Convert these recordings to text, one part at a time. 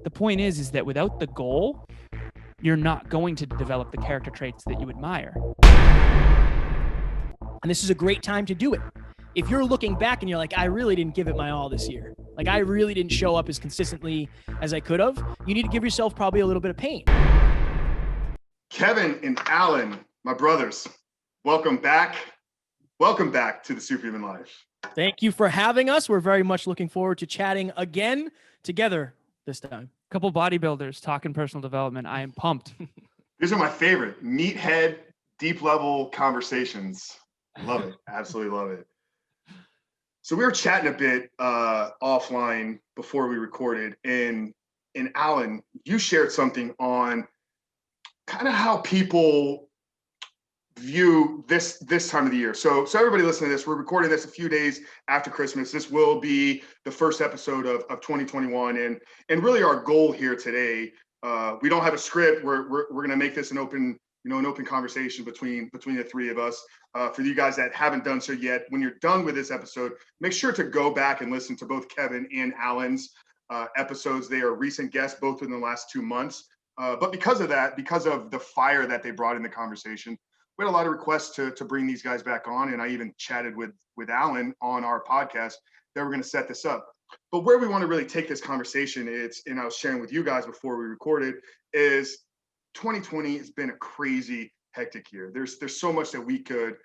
The point is that without the goal, you're not going to develop the character traits that you admire. And this is a great time to do it. If you're looking back and you're like, I really didn't give it my all this year, like I really didn't show up as consistently as I could have, you need to give yourself probably a little bit of pain. Kevin and Alan, my brothers, welcome back. Welcome back to the Superhuman Life. Thank you for having us. We're very much looking forward to chatting again together this time. Couple bodybuilders talking personal development. I am pumped. These are my favorite meathead, deep level conversations. Love it. Absolutely love it. So we were chatting a bit offline before we recorded, and Alan, you shared something on kind of how people view this time of the year. So everybody listening to this, we're recording this a few days after Christmas. This will be the first episode of 2021, and really our goal here today. We don't have a script. We're going to make this an open conversation between the three of us. For you guys that haven't done so yet, when you're done with this episode, make sure to go back and listen to both Kevin and Alan's episodes. They are recent guests, both within the last 2 months. But because of the fire that they brought in the conversation, we had a lot of requests to bring these guys back on. And I even chatted with Alan on our podcast that we're going to set this up. But where we want to really take this conversation and I was sharing with you guys before we recorded, is 2020 has been a crazy, hectic year. There's so much that we could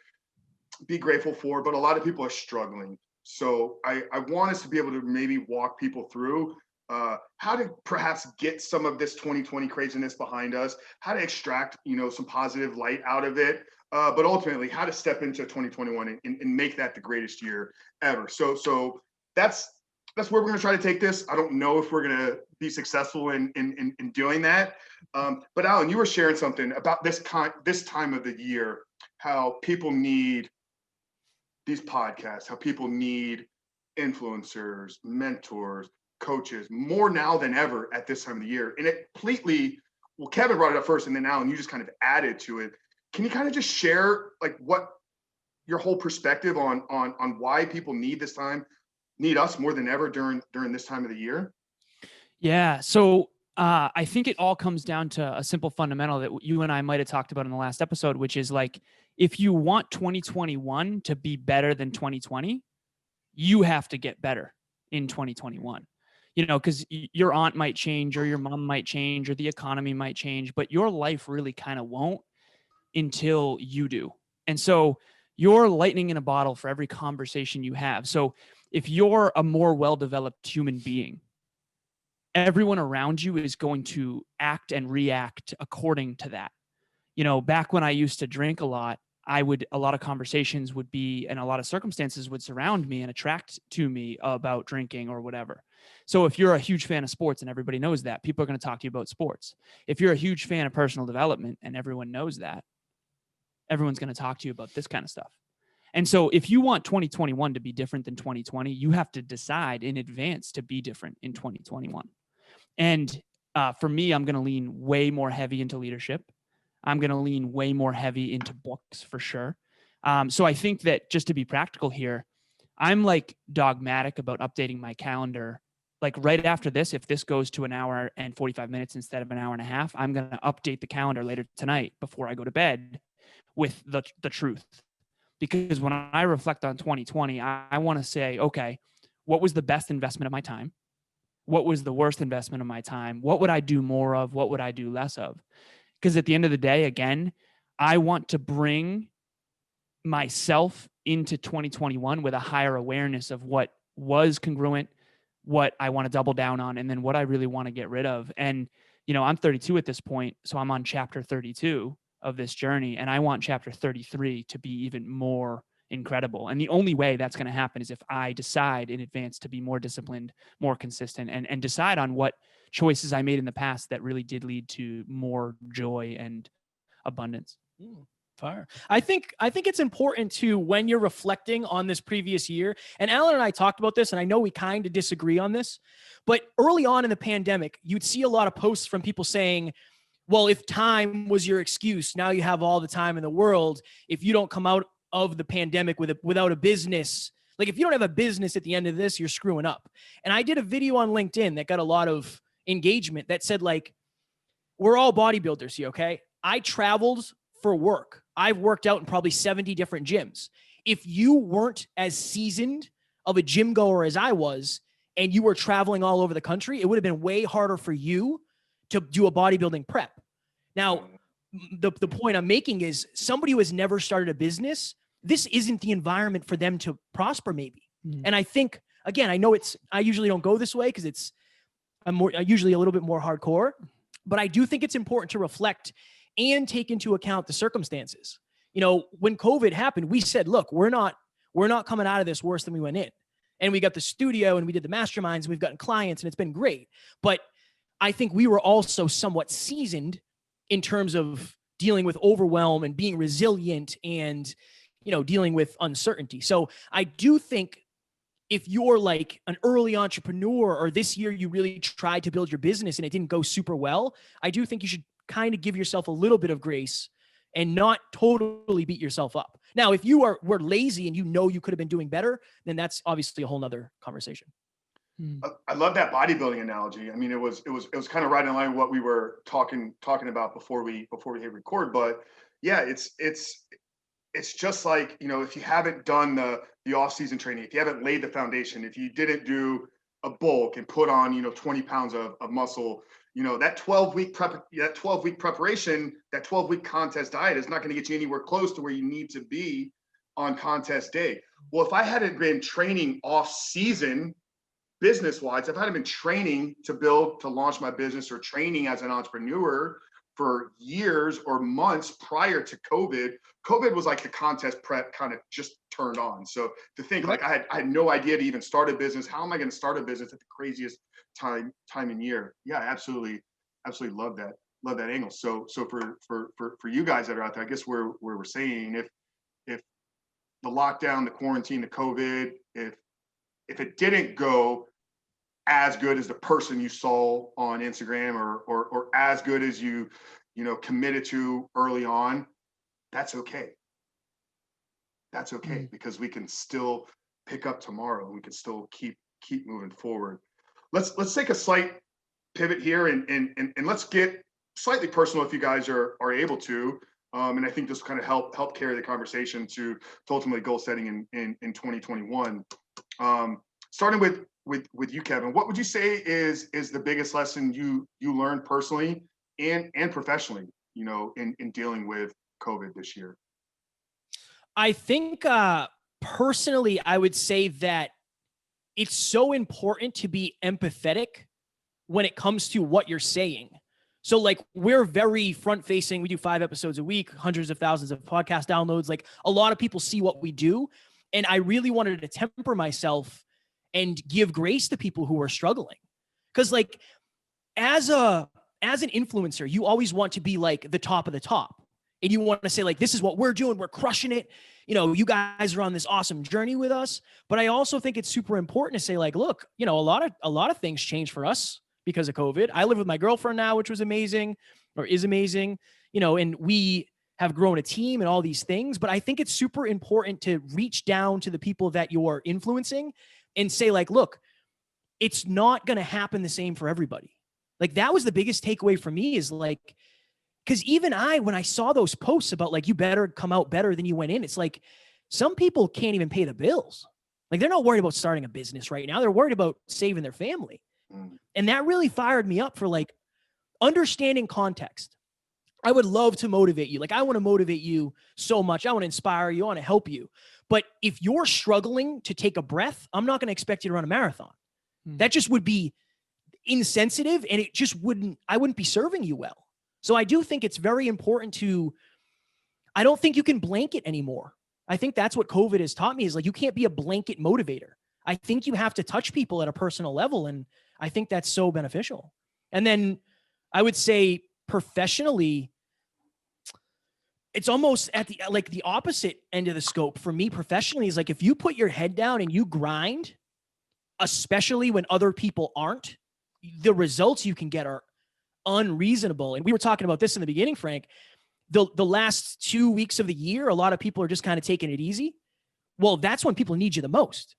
be grateful for, but a lot of people are struggling. So I want us to be able to maybe walk people through how to perhaps get some of this 2020 craziness behind us, how to extract, some positive light out of it, but ultimately how to step into 2021 and make that the greatest year ever. So that's where we're going to try to take this. I don't know if we're going to be successful in doing that. But Alan, you were sharing something about this time of the year, how people need these podcasts, how people need influencers, mentors, coaches more now than ever at this time of the year. And it completely, well, Kevin brought it up first, and then Alan, you just kind of added to it. Can you kind of just share like what your whole perspective on why people need us more than ever during this time of the year? Yeah. So I think it all comes down to a simple fundamental that you and I might have talked about in the last episode, which is like, if you want 2021 to be better than 2020, you have to get better in 2021. Because your aunt might change, or your mom might change, or the economy might change, but your life really kind of won't until you do. And so you're lightning in a bottle for every conversation you have. So if you're a more well-developed human being, everyone around you is going to act and react according to that. Back when I used to drink a lot, a lot of conversations would be, and a lot of circumstances would surround me and attract to me about drinking or whatever. So if you're a huge fan of sports and everybody knows that, people are going to talk to you about sports. If you're a huge fan of personal development and everyone knows that, everyone's going to talk to you about this kind of stuff. And so if you want 2021 to be different than 2020, you have to decide in advance to be different in 2021. And for me, I'm going to lean way more heavy into leadership. I'm going to lean way more heavy into books for sure. So I think that, just to be practical here, I'm like dogmatic about updating my calendar. Like right after this, if this goes to an hour and 45 minutes instead of an hour and a half, I'm going to update the calendar later tonight before I go to bed with the truth. Because when I reflect on 2020, I want to say, okay, what was the best investment of my time? What was the worst investment of my time? What would I do more of? What would I do less of? Because at the end of the day, again, I want to bring myself into 2021 with a higher awareness of what was congruent, what I want to double down on, and then what I really want to get rid of. And, I'm 32 at this point, so I'm on chapter 32 of this journey, and I want chapter 33 to be even more incredible. And the only way that's going to happen is if I decide in advance to be more disciplined, more consistent, and decide on what choices I made in the past that really did lead to more joy and abundance. Fire. I think it's important to, when you're reflecting on this previous year, and Alan and I talked about this, and I know we kind of disagree on this, but early on in the pandemic, you'd see a lot of posts from people saying, well, if time was your excuse, now you have all the time in the world. If you don't come out of the pandemic without a business, like if you don't have a business at the end of this, you're screwing up. And I did a video on LinkedIn that got a lot of engagement that said like, we're all bodybuilders here, okay? I traveled for work. I've worked out in probably 70 different gyms. If you weren't as seasoned of a gym goer as I was, and you were traveling all over the country, it would have been way harder for you to do a bodybuilding prep. Now, the point I'm making is somebody who has never started a business, this isn't the environment for them to prosper maybe. And I think, again, I know I usually don't go this way because I'm usually a little bit more hardcore, but I do think it's important to reflect and take into account the circumstances. You know, when COVID happened, we said, look, we're not coming out of this worse than we went in. And we got the studio and we did the masterminds and we've gotten clients and it's been great. But I think we were also somewhat seasoned in terms of dealing with overwhelm and being resilient and, you know, dealing with uncertainty. So I do think if you're like an early entrepreneur or this year you really tried to build your business and it didn't go super well, I do think you should kind of give yourself a little bit of grace and not totally beat yourself up. Now, if you were lazy and you know you could have been doing better, then that's obviously a whole nother conversation. I love that bodybuilding analogy. I mean, it was kind of right in line with what we were talking about before we hit record. But yeah, it's just like, you know, if you haven't done the off-season training, if you haven't laid the foundation, if you didn't do a bulk and put on, you know, 20 pounds of muscle, you know, that 12-week preparation, that 12-week contest diet is not going to get you anywhere close to where you need to be on contest day. Well, if I hadn't been training off-season business-wise, if I hadn't been training to launch my business or training as an entrepreneur for years or months prior to COVID was like the contest prep kind of just turned on. So to think like I had no idea to even start a business. How am I going to start a business at the craziest time in year? Yeah, I absolutely love that angle. So for you guys that are out there, I guess where we're saying if the lockdown, the quarantine, the COVID, if it didn't go as good as the person you saw on Instagram or as good as you committed to early on, that's okay. That's okay, because we can still pick up tomorrow. We can still keep moving forward. Let's take a slight pivot here and let's get slightly personal if you guys are able to. And I think this will kind of help carry the conversation to ultimately goal setting in 2021. Starting with you, Kevin, what would you say is the biggest lesson you learned personally and professionally, you know, in dealing with COVID this year? I think personally, I would say that it's so important to be empathetic when it comes to what you're saying. So like we're very front facing. We do 5 episodes a week, hundreds of thousands of podcast downloads. Like a lot of people see what we do. And I really wanted to temper myself and give grace to people who are struggling. Cause like as an influencer, you always want to be like the top of the top. And you want to say like, this is what we're doing. We're crushing it. You know, you guys are on this awesome journey with us. But I also think it's super important to say like, look, you know, a lot of things changed for us because of COVID. I live with my girlfriend now, which was amazing or is amazing, you know, and we have grown a team and all these things. But I think it's super important to reach down to the people that you're influencing and say like, look, it's not going to happen the same for everybody. Like that was the biggest takeaway for me is like, because even when I saw those posts about like, you better come out better than you went in, it's like some people can't even pay the bills. Like they're not worried about starting a business right now. They're worried about saving their family. And that really fired me up for like understanding context. I would love to motivate you. Like I want to motivate you so much. I want to inspire you. I want to help you. But if you're struggling to take a breath, I'm not going to expect you to run a marathon. That just would be insensitive and I wouldn't be serving you well. So I do think it's very important I don't think you can blanket anymore. I think that's what COVID has taught me is like, you can't be a blanket motivator. I think you have to touch people at a personal level. And I think that's so beneficial. And then I would say professionally, it's almost at the opposite end of the scope for me professionally is like, if you put your head down and you grind, especially when other people aren't, the results you can get are unreasonable. And we were talking about this in the beginning, Frank, the last 2 weeks of the year, a lot of people are just kind of taking it easy. Well, that's when people need you the most.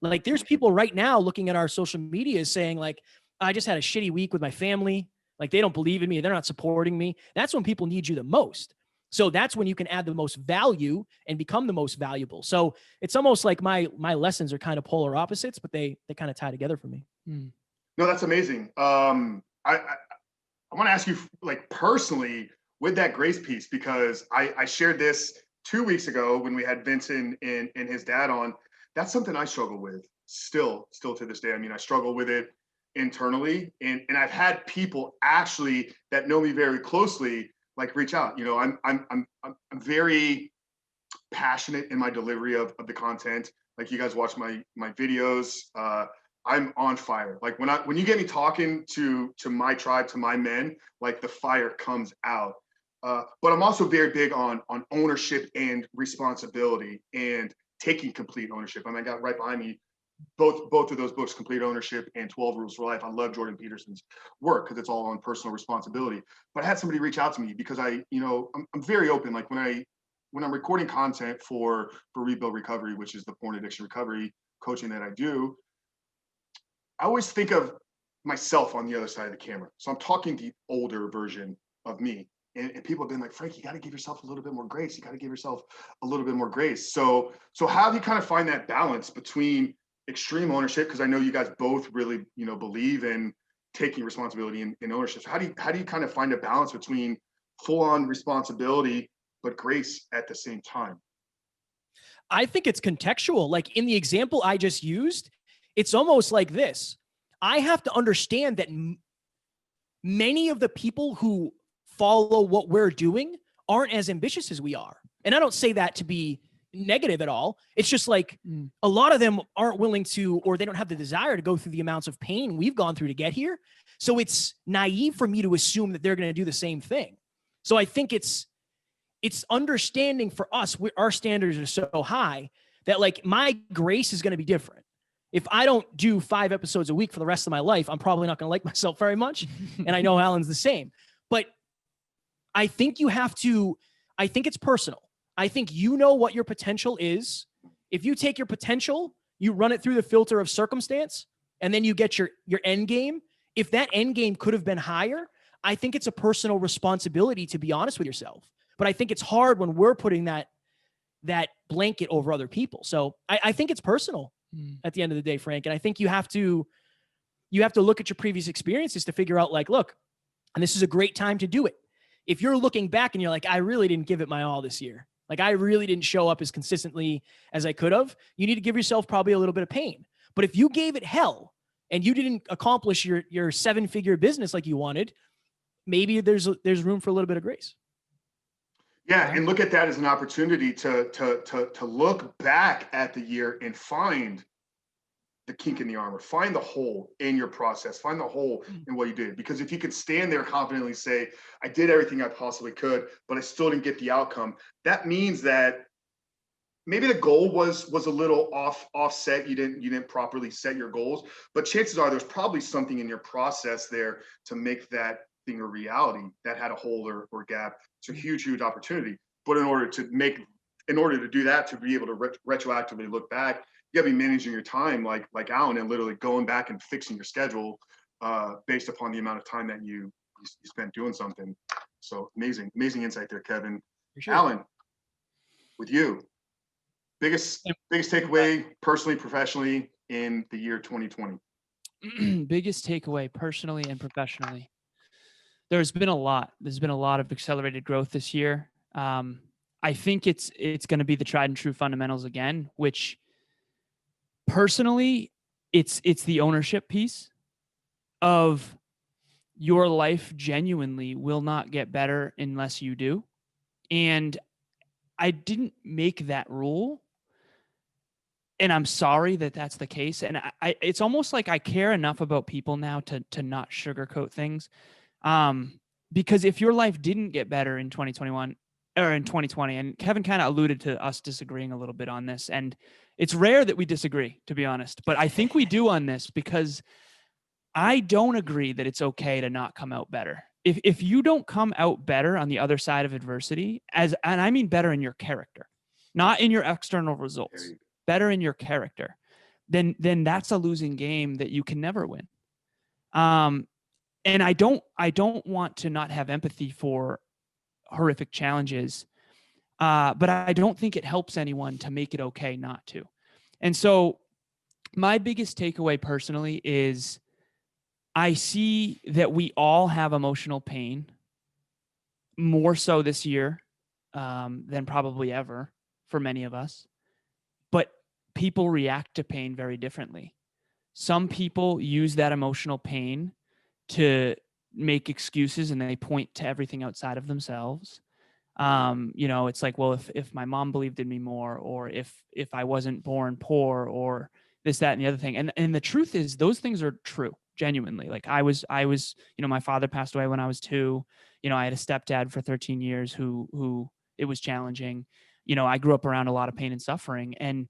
Like there's people right now looking at our social media saying like, I just had a shitty week with my family. Like they don't believe in me. They're not supporting me. That's when people need you the most. So that's when you can add the most value and become the most valuable. So it's almost like my lessons are kind of polar opposites, but they kind of tie together for me. No, that's amazing. I want to ask you, like, personally with that grace piece, because I shared this 2 weeks ago when we had Vincent and his dad on. That's something I struggle with still to this day. I mean, I struggle with it internally, and I've had people actually that know me very closely, like, reach out. You know, I'm very passionate in my delivery of the content. Like, you guys watch my videos. I'm on fire. Like when you get me talking to my tribe, to my men, like the fire comes out. But I'm also very big on ownership and responsibility and taking complete ownership. I mean, I got right behind me both of those books, Complete Ownership and 12 Rules for Life. I love Jordan Peterson's work because it's all on personal responsibility. But I had somebody reach out to me because I'm very open. Like when I'm recording content for Rebuild Recovery, which is the porn addiction recovery coaching that I do, I always think of myself on the other side of the camera. So I'm talking the older version of me. And people have been like, Frank, you got to give yourself a little bit more grace. You got to give yourself a little bit more grace. So how do you kind of find that balance between extreme ownership? Because I know you guys both really, believe in taking responsibility and ownership. So how do you kind of find a balance between full on responsibility, but grace at the same time? I think it's contextual. Like in the example I just used, it's almost like this. I have to understand that many of the people who follow what we're doing aren't as ambitious as we are. And I don't say that to be negative at all. It's just like a lot of them aren't willing to, or they don't have the desire to go through the amounts of pain we've gone through to get here. So it's naive for me to assume that they're going to do the same thing. So I think it's understanding for us, our standards are so high that like my grace is going to be different. If I don't do 5 episodes a week for the rest of my life, I'm probably not going to like myself very much. And I know Alan's the same. But I think I think it's personal. I think you know what your potential is. If you take your potential, you run it through the filter of circumstance, and then you get your end game. If that end game could have been higher, I think it's a personal responsibility to be honest with yourself. But I think it's hard when we're putting that blanket over other people. So I think it's personal at the end of the day, Frank. And I think you have to look at your previous experiences to figure out like, look, and this is a great time to do it. If you're looking back and you're like, I really didn't give it my all this year. Like I really didn't show up as consistently as I could have. You need to give yourself probably a little bit of pain. But if you gave it hell and you didn't accomplish your 7-figure business like you wanted, maybe there's room for a little bit of grace. Yeah, and look at that as an opportunity to look back at the year and find the kink in the armor, find the hole in your process, find the hole in what you did. Because if you could stand there confidently say, I did everything I possibly could, but I still didn't get the outcome, that means that maybe the goal was a little offset. You didn't properly set your goals, but chances are there's probably something in your process there to make that thing a reality that had a hole or gap. It's a huge opportunity. But in order to do that, to be able to retroactively look back, you gotta be managing your time like Alan, and literally going back and fixing your schedule based upon the amount of time that you spent doing something. So amazing insight there, Kevin. Sure. Alan, with you, biggest takeaway personally, professionally in the year 2020. Biggest takeaway personally and professionally. There's been a lot of accelerated growth this year. I think it's going to be the tried and true fundamentals again, which personally, it's the ownership piece of your life genuinely will not get better unless you do. And I didn't make that rule. And I'm sorry that that's the case. And it's almost like I care enough about people now to not sugarcoat things. Because if your life didn't get better in 2021 or in 2020, and Kevin kind of alluded to us disagreeing a little bit on this, and it's rare that we disagree, to be honest, but I think we do on this because I don't agree that it's okay to not come out better. If you don't come out better on the other side of adversity, and I mean better in your character, not in your external results, better in your character, then that's a losing game that you can never win. And I don't want to not have empathy for horrific challenges, but I don't think it helps anyone to make it okay not to. And so my biggest takeaway personally is I see that we all have emotional pain, more so this year than probably ever for many of us. But people react to pain very differently. Some people use that emotional pain to make excuses and they point to everything outside of themselves. It's like, well, if my mom believed in me more, or if I wasn't born poor, or this, that, and the other thing. And the truth is those things are true, genuinely. Like I was, my father passed away when I was 2. I had a stepdad for 13 years who it was challenging. I grew up around a lot of pain and suffering, and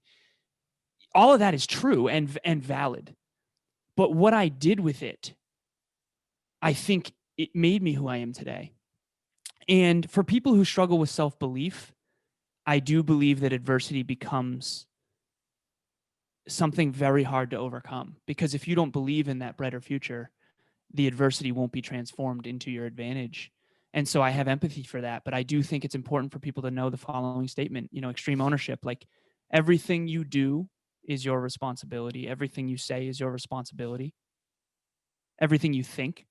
all of that is true and valid. But what I did with it, I think it made me who I am today. And for people who struggle with self-belief, I do believe that adversity becomes something very hard to overcome, because if you don't believe in that brighter future, the adversity won't be transformed into your advantage. And so I have empathy for that, but I do think it's important for people to know the following statement, extreme ownership. Like, everything you do is your responsibility. Everything you say is your responsibility. Everything you think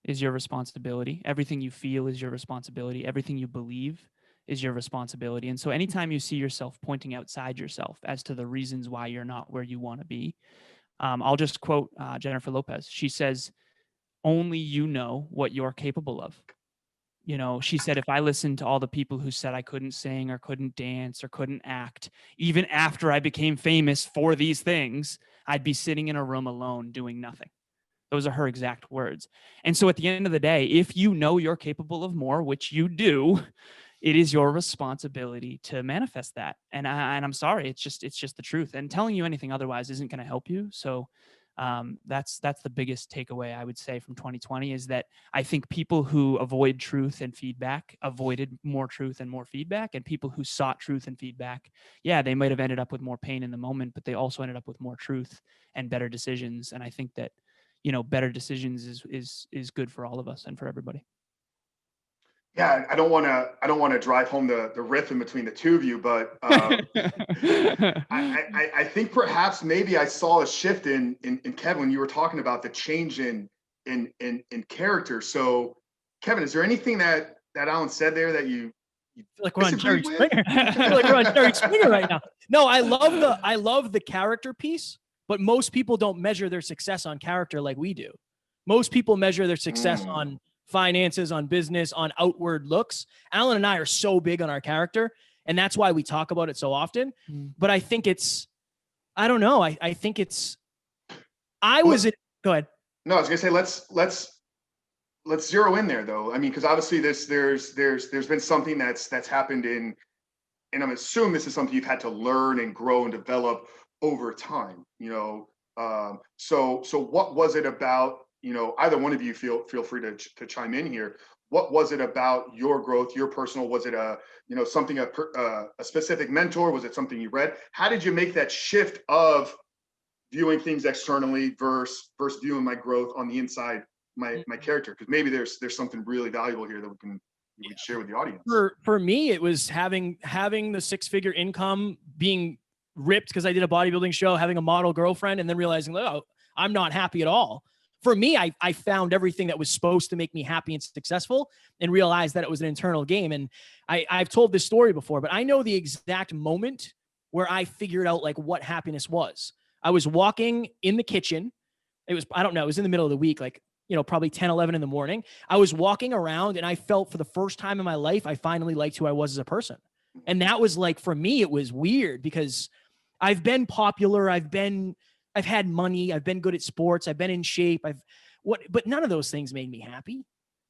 is your responsibility. Everything you feel is your responsibility. Everything you believe is your responsibility. And so anytime you see yourself pointing outside yourself as to the reasons why you're not where you want to be, I'll just quote Jennifer Lopez. She says, only you know what you're capable of. She said, if I listened to all the people who said I couldn't sing or couldn't dance or couldn't act, even after I became famous for these things, I'd be sitting in a room alone doing nothing. Those are her exact words. And so at the end of the day, if you know you're capable of more, which you do, it is your responsibility to manifest that. And I'm sorry, it's just the truth. And telling you anything otherwise isn't going to help you. So that's the biggest takeaway I would say from 2020, is that I think people who avoid truth and feedback avoided more truth and more feedback, and people who sought truth and feedback, yeah, they might have ended up with more pain in the moment, but they also ended up with more truth and better decisions. And I think that better decisions is good for all of us and for everybody. Yeah, I don't want to drive home the riff in between the two of you, but I think perhaps maybe I saw a shift in Kevin when you were talking about the change in character. So, Kevin, is there anything that Alan said there that you feel like we're on Jerry Springer? I feel like we're on Jerry Springer right now. No, I love the character piece, but most people don't measure their success on character like we do. Most people measure their success on finances, on business, on outward looks. Alan and I are so big on our character, and that's why we talk about it so often. But I think I don't know. I think go ahead. No, I was gonna say let's zero in there though. I mean, because obviously there's been something that's happened and I'm assuming this is something you've had to learn and grow and develop over time. So what was it about? Either one of you feel free to chime in here. What was it about your growth, your personal? Was it something a specific mentor? Was it something you read? How did you make that shift of viewing things externally versus viewing my growth on the inside, my character? Because maybe there's something really valuable here that we can share with the audience. For me, it was having the 6-figure income, being ripped because I did a bodybuilding show, having a model girlfriend, and then realizing, oh, I'm not happy at all. For me, I found everything that was supposed to make me happy and successful and realized that it was an internal game. And I've told this story before, but I know the exact moment where I figured out like what happiness was. I was walking in the kitchen. It was in the middle of the week, like, probably 10, 11 in the morning. I was walking around and I felt for the first time in my life, I finally liked who I was as a person. And that was like, for me, it was weird because I've been popular. I've had money. I've been good at sports. I've been in shape. But none of those things made me happy.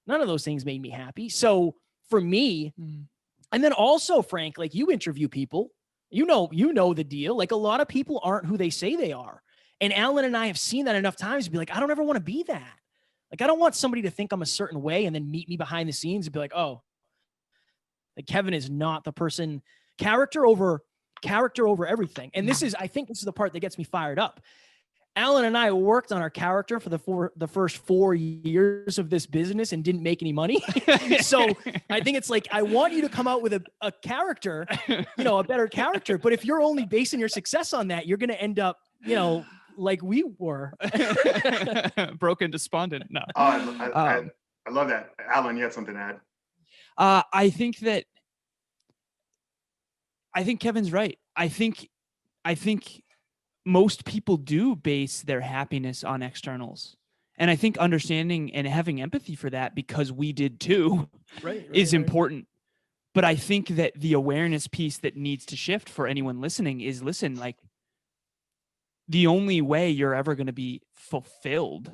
None of those things made me happy. So for me, and then also, Frank, like, you interview people, you know the deal. Like, a lot of people aren't who they say they are. And Alan and I have seen that enough times to be like, I don't ever want to be that. Like, I don't want somebody to think I'm a certain way and then meet me behind the scenes and be like, oh, like, Kevin is not the person. Character over everything. And I think this is the part that gets me fired up. Alan and I worked on our character for the first 4 years of this business and didn't make any money. So I think it's like, I want you to come out with a character, a better character. But if you're only basing your success on that, you're going to end up, like we were. Broken, despondent. No. I love that. Alan, you had something to add? I think Kevin's right. I think most people do base their happiness on externals. And I think understanding and having empathy for that, because we did too, is important. But I think that the awareness piece that needs to shift for anyone listening is, listen, like, the only way you're ever going to be fulfilled,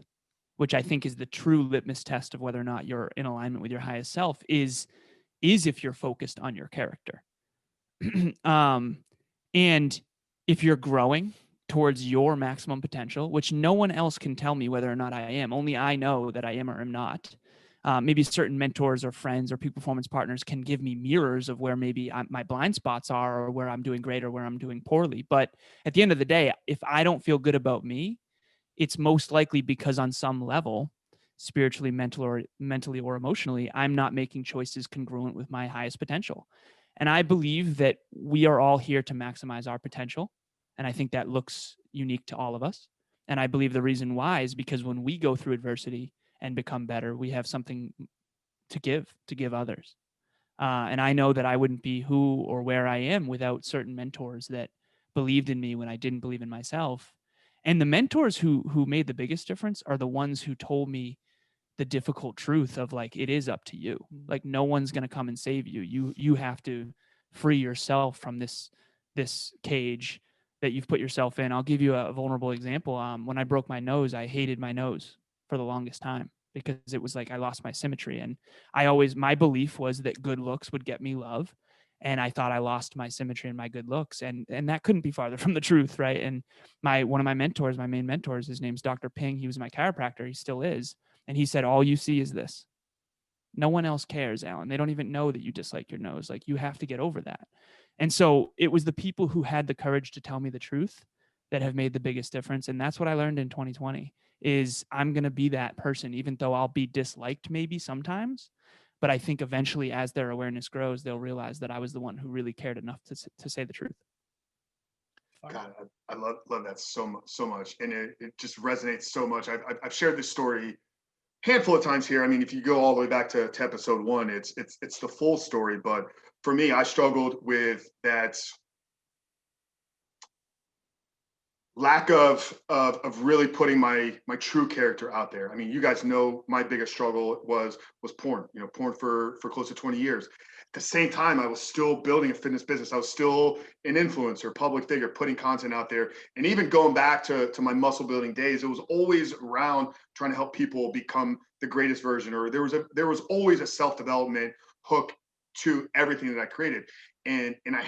which I think is the true litmus test of whether or not you're in alignment with your highest self, is if you're focused on your character. And if you're growing towards your maximum potential, which no one else can tell me whether or not I am, only I know that I am or am not. Maybe certain mentors or friends or peak performance partners can give me mirrors of where maybe my blind spots are, or where I'm doing great or where I'm doing poorly. But at the end of the day, if I don't feel good about me, it's most likely because on some level, spiritually, mentally or emotionally, I'm not making choices congruent with my highest potential. And I believe that we are all here to maximize our potential. And I think that looks unique to all of us. And I believe the reason why is because when we go through adversity and become better, we have something to give others. And I know that I wouldn't be who or where I am without certain mentors that believed in me when I didn't believe in myself. And the mentors who made the biggest difference are the ones who told me the difficult truth of, like, it is up to you. Like, no one's going to come and save you. You have to free yourself from this cage that you've put yourself in. I'll give you a vulnerable example. When I broke my nose, I hated my nose for the longest time because it was like I lost my symmetry. And my belief was that good looks would get me love. And I thought I lost my symmetry and my good looks. And that couldn't be farther from the truth, right? And one of my mentors, my main mentors, his name's Dr. Ping. He was my chiropractor. He still is. And he said, all you see is this. No one else cares, Alan. They don't even know that you dislike your nose. Like, you have to get over that. And so it was the people who had the courage to tell me the truth that have made the biggest difference. And that's what I learned in 2020 is I'm going to be that person, even though I'll be disliked maybe sometimes. But I think eventually, as their awareness grows, they'll realize that I was the one who really cared enough to say the truth. God, I love that so much. And it just resonates so much. I've shared this story handful of times here. I mean, if you go all the way back to episode 1, it's the full story. But for me, I struggled with that lack of really putting my true character out there. I mean, you guys know my biggest struggle was porn. Porn for close to 20 years. At the same time, I was still building a fitness business. I was still an influencer, public figure, putting content out there. And even going back to my muscle building days, it was always around trying to help people become the greatest version, or there was always a self-development hook to everything that I created. And I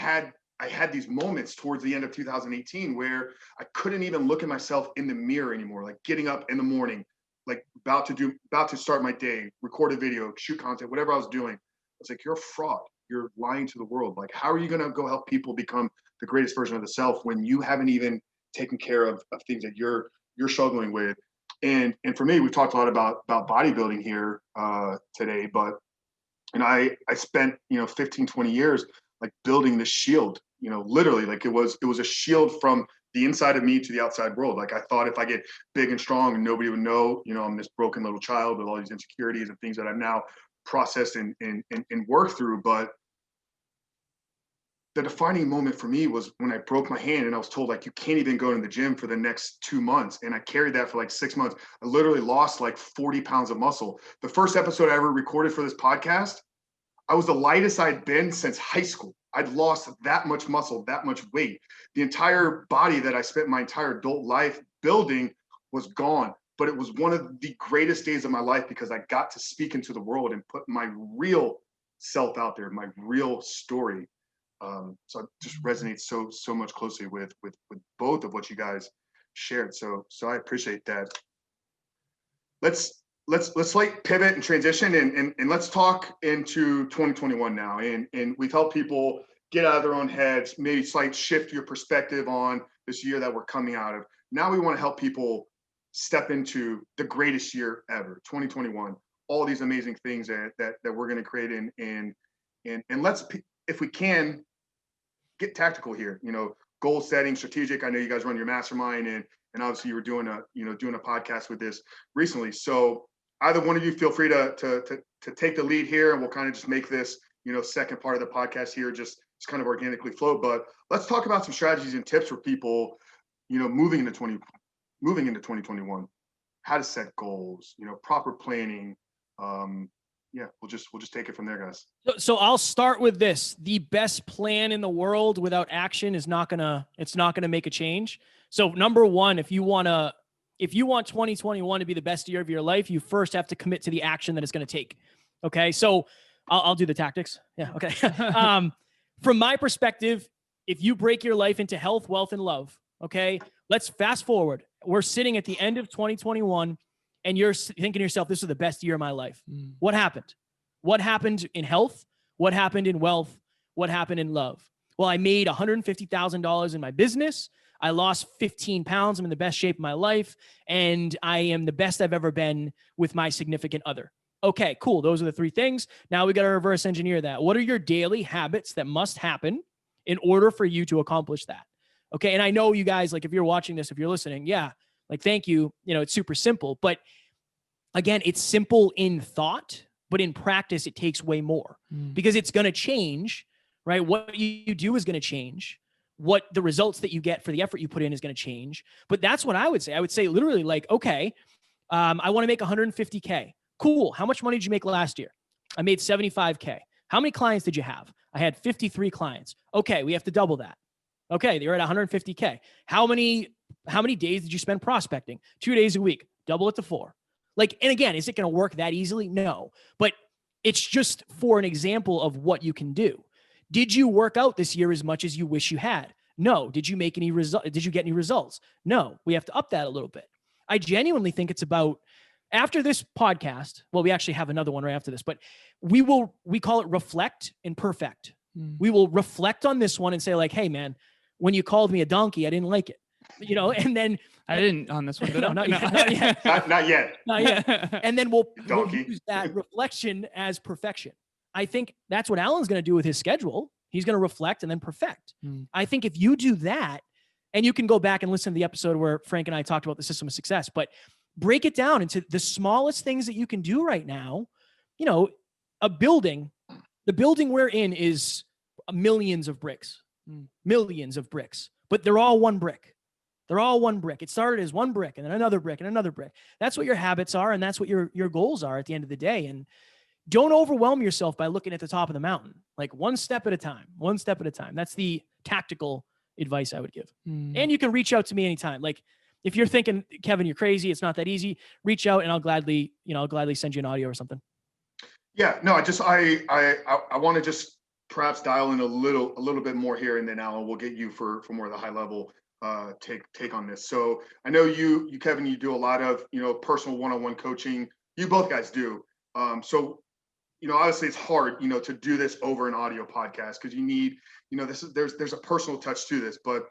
had these moments towards the end of 2018 where I couldn't even look at myself in the mirror anymore, like getting up in the morning, like about to start my day, record a video, shoot content, whatever I was doing. It's like, you're a fraud. You're lying to the world. Like, how are you going to go help people become the greatest version of the self when you haven't even taken care of things that you're struggling with? And for me, we've talked a lot about bodybuilding here today, and I spent 15, 20 years like building this shield, literally, like it was a shield from the inside of me to the outside world. Like, I thought if I get big and strong and nobody would know, I'm this broken little child with all these insecurities and things that I've now processed and worked through. But the defining moment for me was when I broke my hand and I was told, like, you can't even go to the gym for the next 2 months. And I carried that for like 6 months. I literally lost like 40 pounds of muscle. The first episode I ever recorded for this podcast, I was the lightest I'd been since high school. I'd lost that much muscle, that much weight. The entire body that I spent my entire adult life building was gone. But it was one of the greatest days of my life because I got to speak into the world and put my real self out there, my real story. So it just resonates so much closely with both of what you guys shared. So I appreciate that. Let's like pivot and transition and let's talk into 2021 now. And we've helped people get out of their own heads, maybe shift your perspective on this year that we're coming out of. Now we want to help people step into the greatest year ever, 2021. All these amazing things that we're going to create and let's, if we can, get tactical here. Goal setting, strategic. I know you guys run your mastermind, and obviously you were doing a podcast with this recently. So either one of you feel free to take the lead here, and we'll kind of just make this second part of the podcast here just kind of organically flow. But let's talk about some strategies and tips for people moving into 2021, how to set goals, proper planning. We'll just take it from there, guys. So I'll start with this. The best plan in the world without action is not gonna make a change. So number one, if you want 2021 to be the best year of your life, you first have to commit to the action that it's going to take. Okay. So I'll do the tactics. Yeah. Okay. From my perspective, if you break your life into health, wealth, and love, okay, let's fast forward. We're sitting at the end of 2021 and you're thinking to yourself, this is the best year of my life. What happened? What happened in health? What happened in wealth? What happened in love? Well, I made $150,000 in my business. I lost 15 pounds. I'm in the best shape of my life. And I am the best I've ever been with my significant other. Okay, cool. Those are the three things. Now we got to reverse engineer that. What are your daily habits that must happen in order for you to accomplish that? Okay. And I know you guys, like if you're watching this, if you're listening, yeah, like, thank you. It's super simple, but again, it's simple in thought, but in practice, it takes way more because it's going to change, right? What you do is going to change. What the results that you get for the effort you put in is going to change. But that's what I would say. I would say literally like, okay, I want to make 150K. Cool. How much money did you make last year? I made 75K. How many clients did you have? I had 53 clients. Okay. We have to double that. Okay. You're at 150K. How many days did you spend prospecting? 2 days a week. Double it to 4. Like, and again, is it going to work that easily? No, but it's just for an example of what you can do. Did you work out this year as much as you wish you had? No. Did you make any Did you get any results? No. We have to up that a little bit. I genuinely think it's about, after this podcast, well, we actually have another one right after this, but we call it reflect and perfect. We will reflect on this one and say like, hey man, when you called me a donkey, I didn't like it, and then I didn't on this one, but no, not yet. Not yet. Not yet. And then we'll use that reflection as perfection. I think that's what Alan's going to do with his schedule. He's going to reflect and then perfect. I think if you do that, and you can go back and listen to the episode where Frank and I talked about the system of success, but break it down into the smallest things that you can do right now. The building we're in is millions of bricks, but they're all one brick. They're all one brick. It started as one brick and then another brick and another brick. That's what your habits are. And that's what your goals are at the end of the day. And don't overwhelm yourself by looking at the top of the mountain, like one step at a time. That's the tactical advice I would give. And you can reach out to me anytime. Like if you're thinking, Kevin, you're crazy, it's not that easy, reach out and I'll gladly send you an audio or something. Yeah, no, I want to just perhaps dial in a little bit more here, and then Alan, we'll get you for more of the high level take on this. So I know you Kevin, you do a lot of personal one-on-one coaching. You both guys do. So obviously it's hard to do this over an audio podcast because you need there's a personal touch to this. But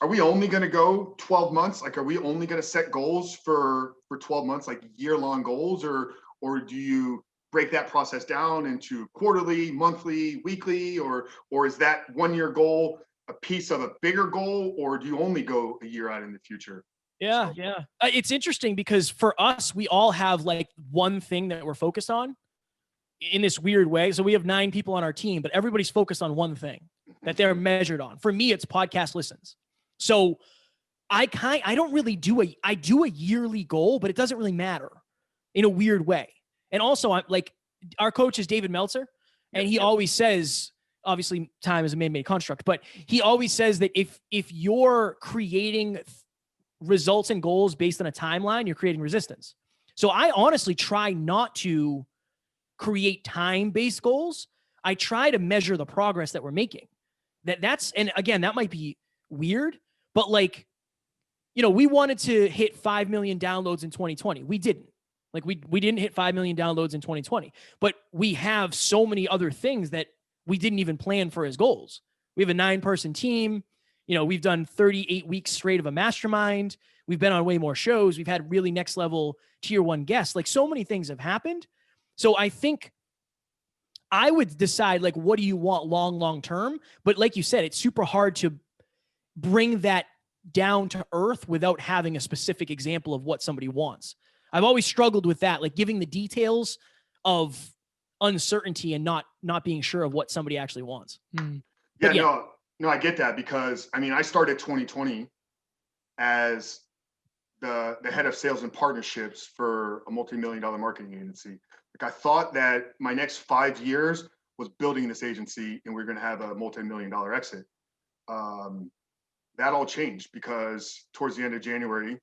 are we only going to go 12 months? Like, are we only going to set goals for 12 months, like year-long goals, or do you break that process down into quarterly, monthly, weekly, or is that 1 year goal a piece of a bigger goal, or do you only go a year out in the future? Yeah. It's interesting because for us, we all have like one thing that we're focused on in this weird way. So we have 9 people on our team, but everybody's focused on one thing that they're measured on. For me, it's podcast listens. So I don't really I do a yearly goal, but it doesn't really matter in a weird way. And also I'm like, our coach is David Meltzer, and he always says, obviously time is a man-made construct, but he always says that if you're creating results and goals based on a timeline, you're creating resistance. So I honestly try not to create time-based goals. I try to measure the progress that we're making. And again, that might be weird, but like, we wanted to hit 5 million downloads in 2020. We didn't. Like we didn't hit 5 million downloads in 2020, but we have so many other things that we didn't even plan for as goals. We have a 9-person team. we've done 38 weeks straight of a mastermind. We've been on way more shows. We've had really next level tier 1 guests. Like, so many things have happened. So I think I would decide, like, what do you want long term? But like you said, it's super hard to bring that down to earth without having a specific example of what somebody wants. I've always struggled with that, like giving the details of uncertainty and not being sure of what somebody actually wants. Yeah, no, I get that, because I mean, I started 2020 as the head of sales and partnerships for a multi-million-dollar marketing agency. Like, I thought that my next 5 years was building this agency and we are going to have a multi-million-dollar exit. That all changed because towards the end of January,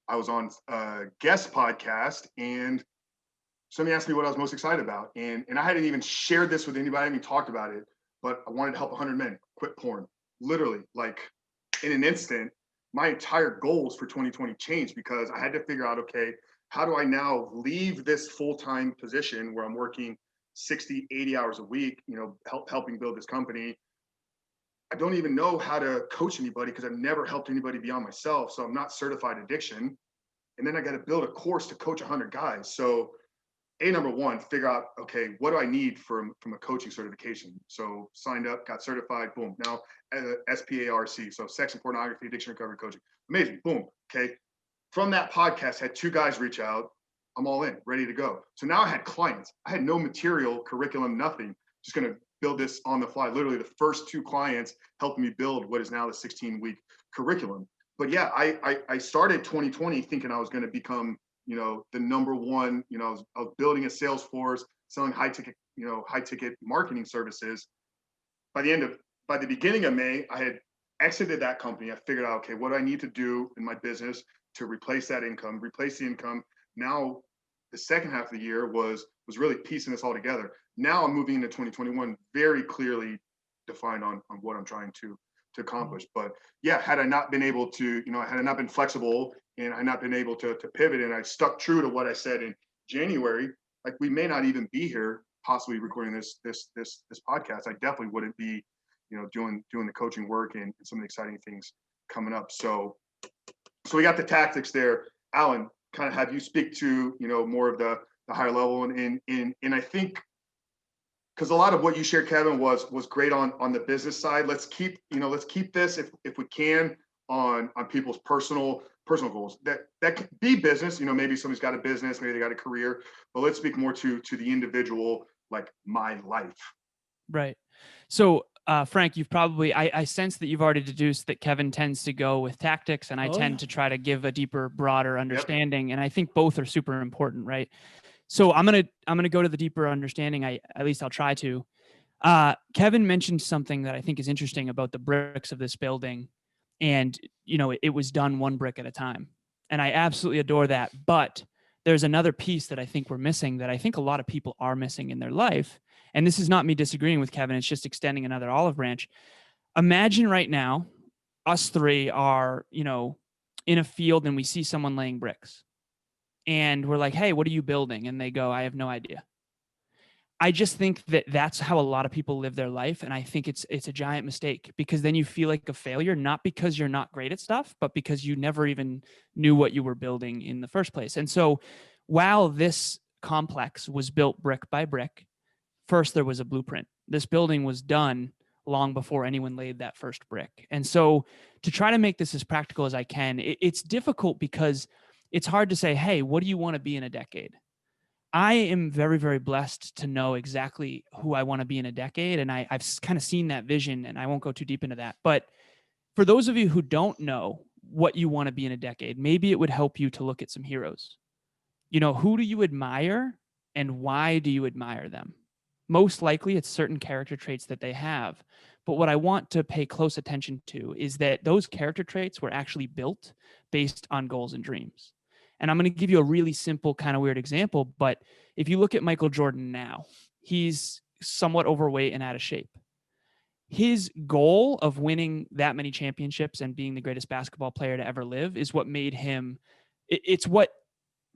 I was on a guest podcast and somebody asked me what I was most excited about. And I hadn't even shared this with anybody. I hadn't even talked about it, but I wanted to help 100 men quit porn. Literally, like, in an instant, my entire goals for 2020 changed because I had to figure out, okay, how do I now leave this full-time position where I'm working 60, 80 hours a week, helping build this company. I don't even know how to coach anybody because I've never helped anybody beyond myself. So I'm not certified addiction. And then I got to build a course to coach 100 guys. So number one, figure out, okay, what do I need from a coaching certification? So signed up, got certified, boom. Now SPARC, so sex and pornography addiction recovery coaching. Amazing, boom. Okay. From that podcast, had 2 guys reach out. I'm all in, ready to go. So now I had clients. I had no material, curriculum, nothing. Just going to build this on the fly. Literally the first 2 clients helped me build what is now the 16-week curriculum. But yeah, I started 2020 thinking I was going to become, the number one, I was building a sales force, selling high ticket marketing services. By the beginning of May, I had exited that company. I figured out, okay, what do I need to do in my business to replace the income. Now the second half of the year was really piecing this all together. Now I'm moving into 2021 very clearly defined on what I'm trying to accomplish. But yeah, had I not been able to, had I not been flexible and I had not been able to pivot, and I stuck true to what I said in January, like, we may not even be here possibly recording this podcast. I definitely wouldn't be, doing the coaching work and some of the exciting things coming up. So we got the tactics there. Alan, kind of have you speak to, more of the higher level, and I think, because a lot of what you shared, Kevin, was great on the business side. Let's keep this, if we can, on people's personal goals. That could be business. Maybe somebody's got a business, maybe they got a career, but let's speak more to the individual, like my life. Right. So Frank, you've probably, I sense that you've already deduced that Kevin tends to go with tactics, and I tend to try to give a deeper, broader understanding. Yep. And I think both are super important, right? So I'm gonna go to the deeper understanding. At least I'll try to. Kevin mentioned something that I think is interesting about the bricks of this building, and it was done one brick at a time, and I absolutely adore that. But there's another piece that I think we're missing, that I think a lot of people are missing in their life. And this is not me disagreeing with Kevin. It's just extending another olive branch. Imagine right now, us 3 are, in a field and we see someone laying bricks. And we're like, hey, what are you building? And they go, I have no idea. I just think that that's how a lot of people live their life. And I think it's a giant mistake, because then you feel like a failure, not because you're not great at stuff, but because you never even knew what you were building in the first place. And so while this complex was built brick by brick, first there was a blueprint. This building was done long before anyone laid that first brick. And so to try to make this as practical as I can, it's difficult because it's hard to say, hey, what do you want to be in a decade? I am very, very blessed to know exactly who I want to be in a decade. And I've kind of seen that vision, and I won't go too deep into that. But for those of you who don't know what you want to be in a decade, maybe it would help you to look at some heroes. Who do you admire and why do you admire them? Most likely it's certain character traits that they have. But what I want to pay close attention to is that those character traits were actually built based on goals and dreams. And I'm going to give you a really simple, kind of weird example. But if you look at Michael Jordan now, he's somewhat overweight and out of shape. His goal of winning that many championships and being the greatest basketball player to ever live is what made him, it's what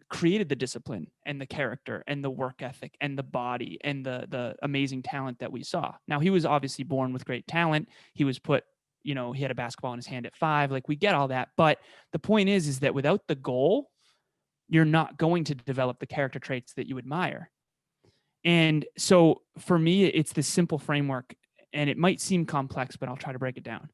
created the discipline and the character and the work ethic and the body and the amazing talent that we saw. Now, he was obviously born with great talent. He was put, you know, he had a basketball in his hand at 5. Like, we get all that. But the point is that without the goal, you're not going to develop the character traits that you admire. And so for me, it's this simple framework, and it might seem complex, but I'll try to break it down.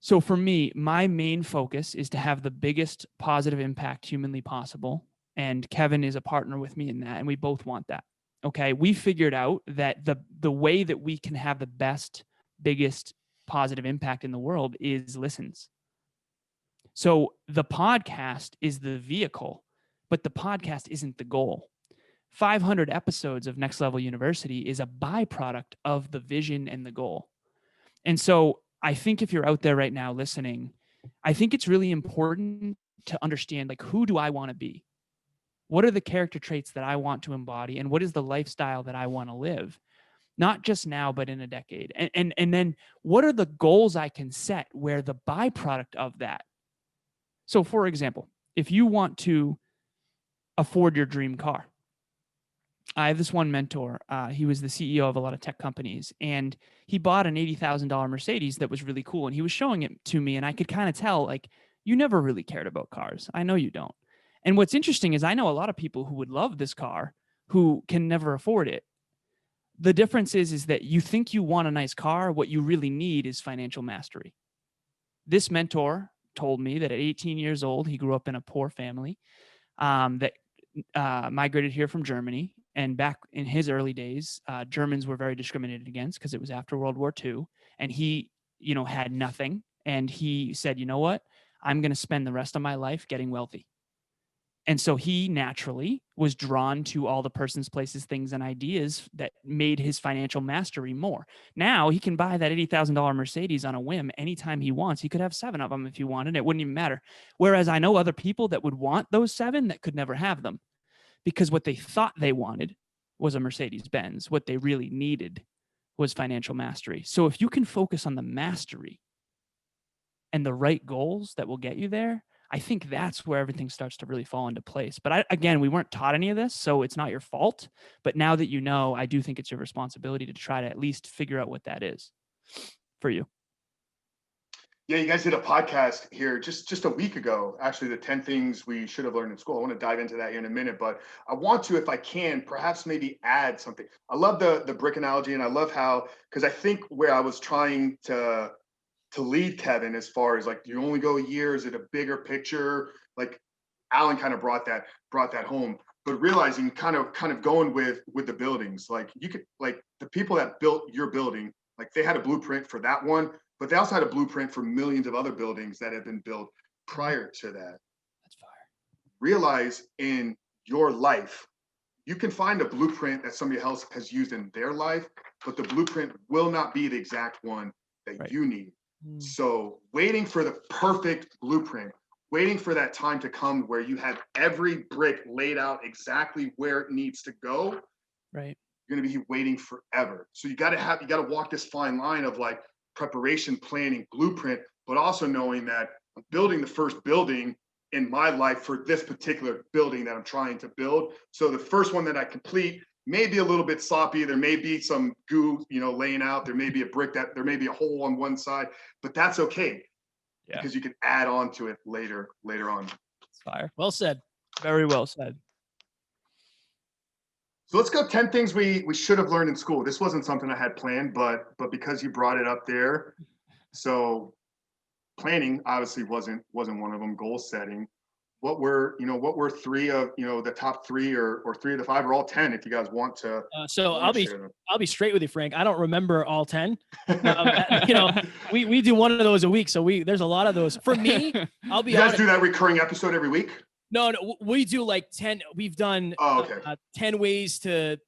So for me, my main focus is to have the biggest positive impact humanly possible. And Kevin is a partner with me in that, and we both want that. Okay. We figured out that the way that we can have the best, biggest positive impact in the world is listens. So the podcast is the vehicle, but the podcast isn't the goal. 500 episodes of Next Level University is a byproduct of the vision and the goal. And so I think if you're out there right now listening, I think it's really important to understand, like, who do I want to be? What are the character traits that I want to embody? And what is the lifestyle that I want to live? Not just now, but in a decade. And then what are the goals I can set where the byproduct of that? So for example, if you want to afford your dream car, I have this one mentor. He was the CEO of a lot of tech companies, and he bought an $80,000 Mercedes that was really cool. And he was showing it to me, and I could kind of tell, like, you never really cared about cars. I know you don't. And what's interesting is I know a lot of people who would love this car who can never afford it. The difference is that you think you want a nice car. What you really need is financial mastery. This mentor told me that at 18 years old, he grew up in a poor family that migrated here from Germany. And back in his early days, Germans were very discriminated against because it was after World War II. And he, you know, had nothing. And he said, you know what? I'm going to spend the rest of my life getting wealthy. And so he naturally was drawn to all the persons, places, things, and ideas that made his financial mastery more. Now he can buy that $80,000 Mercedes on a whim anytime he wants. He could have 7 of them if he wanted. It wouldn't even matter. Whereas I know other people that would want those 7 that could never have them, because what they thought they wanted was a Mercedes Benz. What they really needed was financial mastery. So if you can focus on the mastery and the right goals that will get you there, I think that's where everything starts to really fall into place. But again, we weren't taught any of this, so it's not your fault. But now that you know, I do think it's your responsibility to try to at least figure out what that is for you. Yeah, you guys did a podcast here just a week ago, actually, the 10 things we should have learned in school. I want to dive into that here in a minute, but I want to, if I can, perhaps maybe add something. I love the brick analogy, and I love how, because I think where I was trying to lead Kevin as far as, like, do you only go a year? Is it a bigger picture? Like, Alan kind of brought that home, but realizing kind of going with the buildings, like, you could, like, the people that built your building, like, they had a blueprint for that one, but they also had a blueprint for millions of other buildings that have been built prior to that. That's fire. Realize in your life, you can find a blueprint that somebody else has used in their life, but the blueprint will not be the exact one that you need. So waiting for the perfect blueprint, waiting for that time to come where you have every brick laid out exactly where it needs to go, right? You're going to be waiting forever. So you got to walk this fine line of, like, preparation, planning, blueprint, but also knowing that I'm building the first building in my life for this particular building that I'm trying to build. So the first one that I complete may be a little bit sloppy. There may be some goo, laying out. There may be a brick there may be a hole on one side, but that's okay, because you can add on to it later on. It's fire. Well said. Very well said. So let's go 10 things we should have learned in school. This wasn't something I had planned, but because you brought it up there, so planning obviously wasn't one of them. Goal setting. What were 3 of the top 3 or 3 of the 5, or all 10 if you guys want to? So I'll be straight with you, Frank. I don't remember all 10. We do one of those a week, so there's a lot of those. For me, I'll be. You guys do that recurring episode every week? No, we do like 10. We've done 10 ways to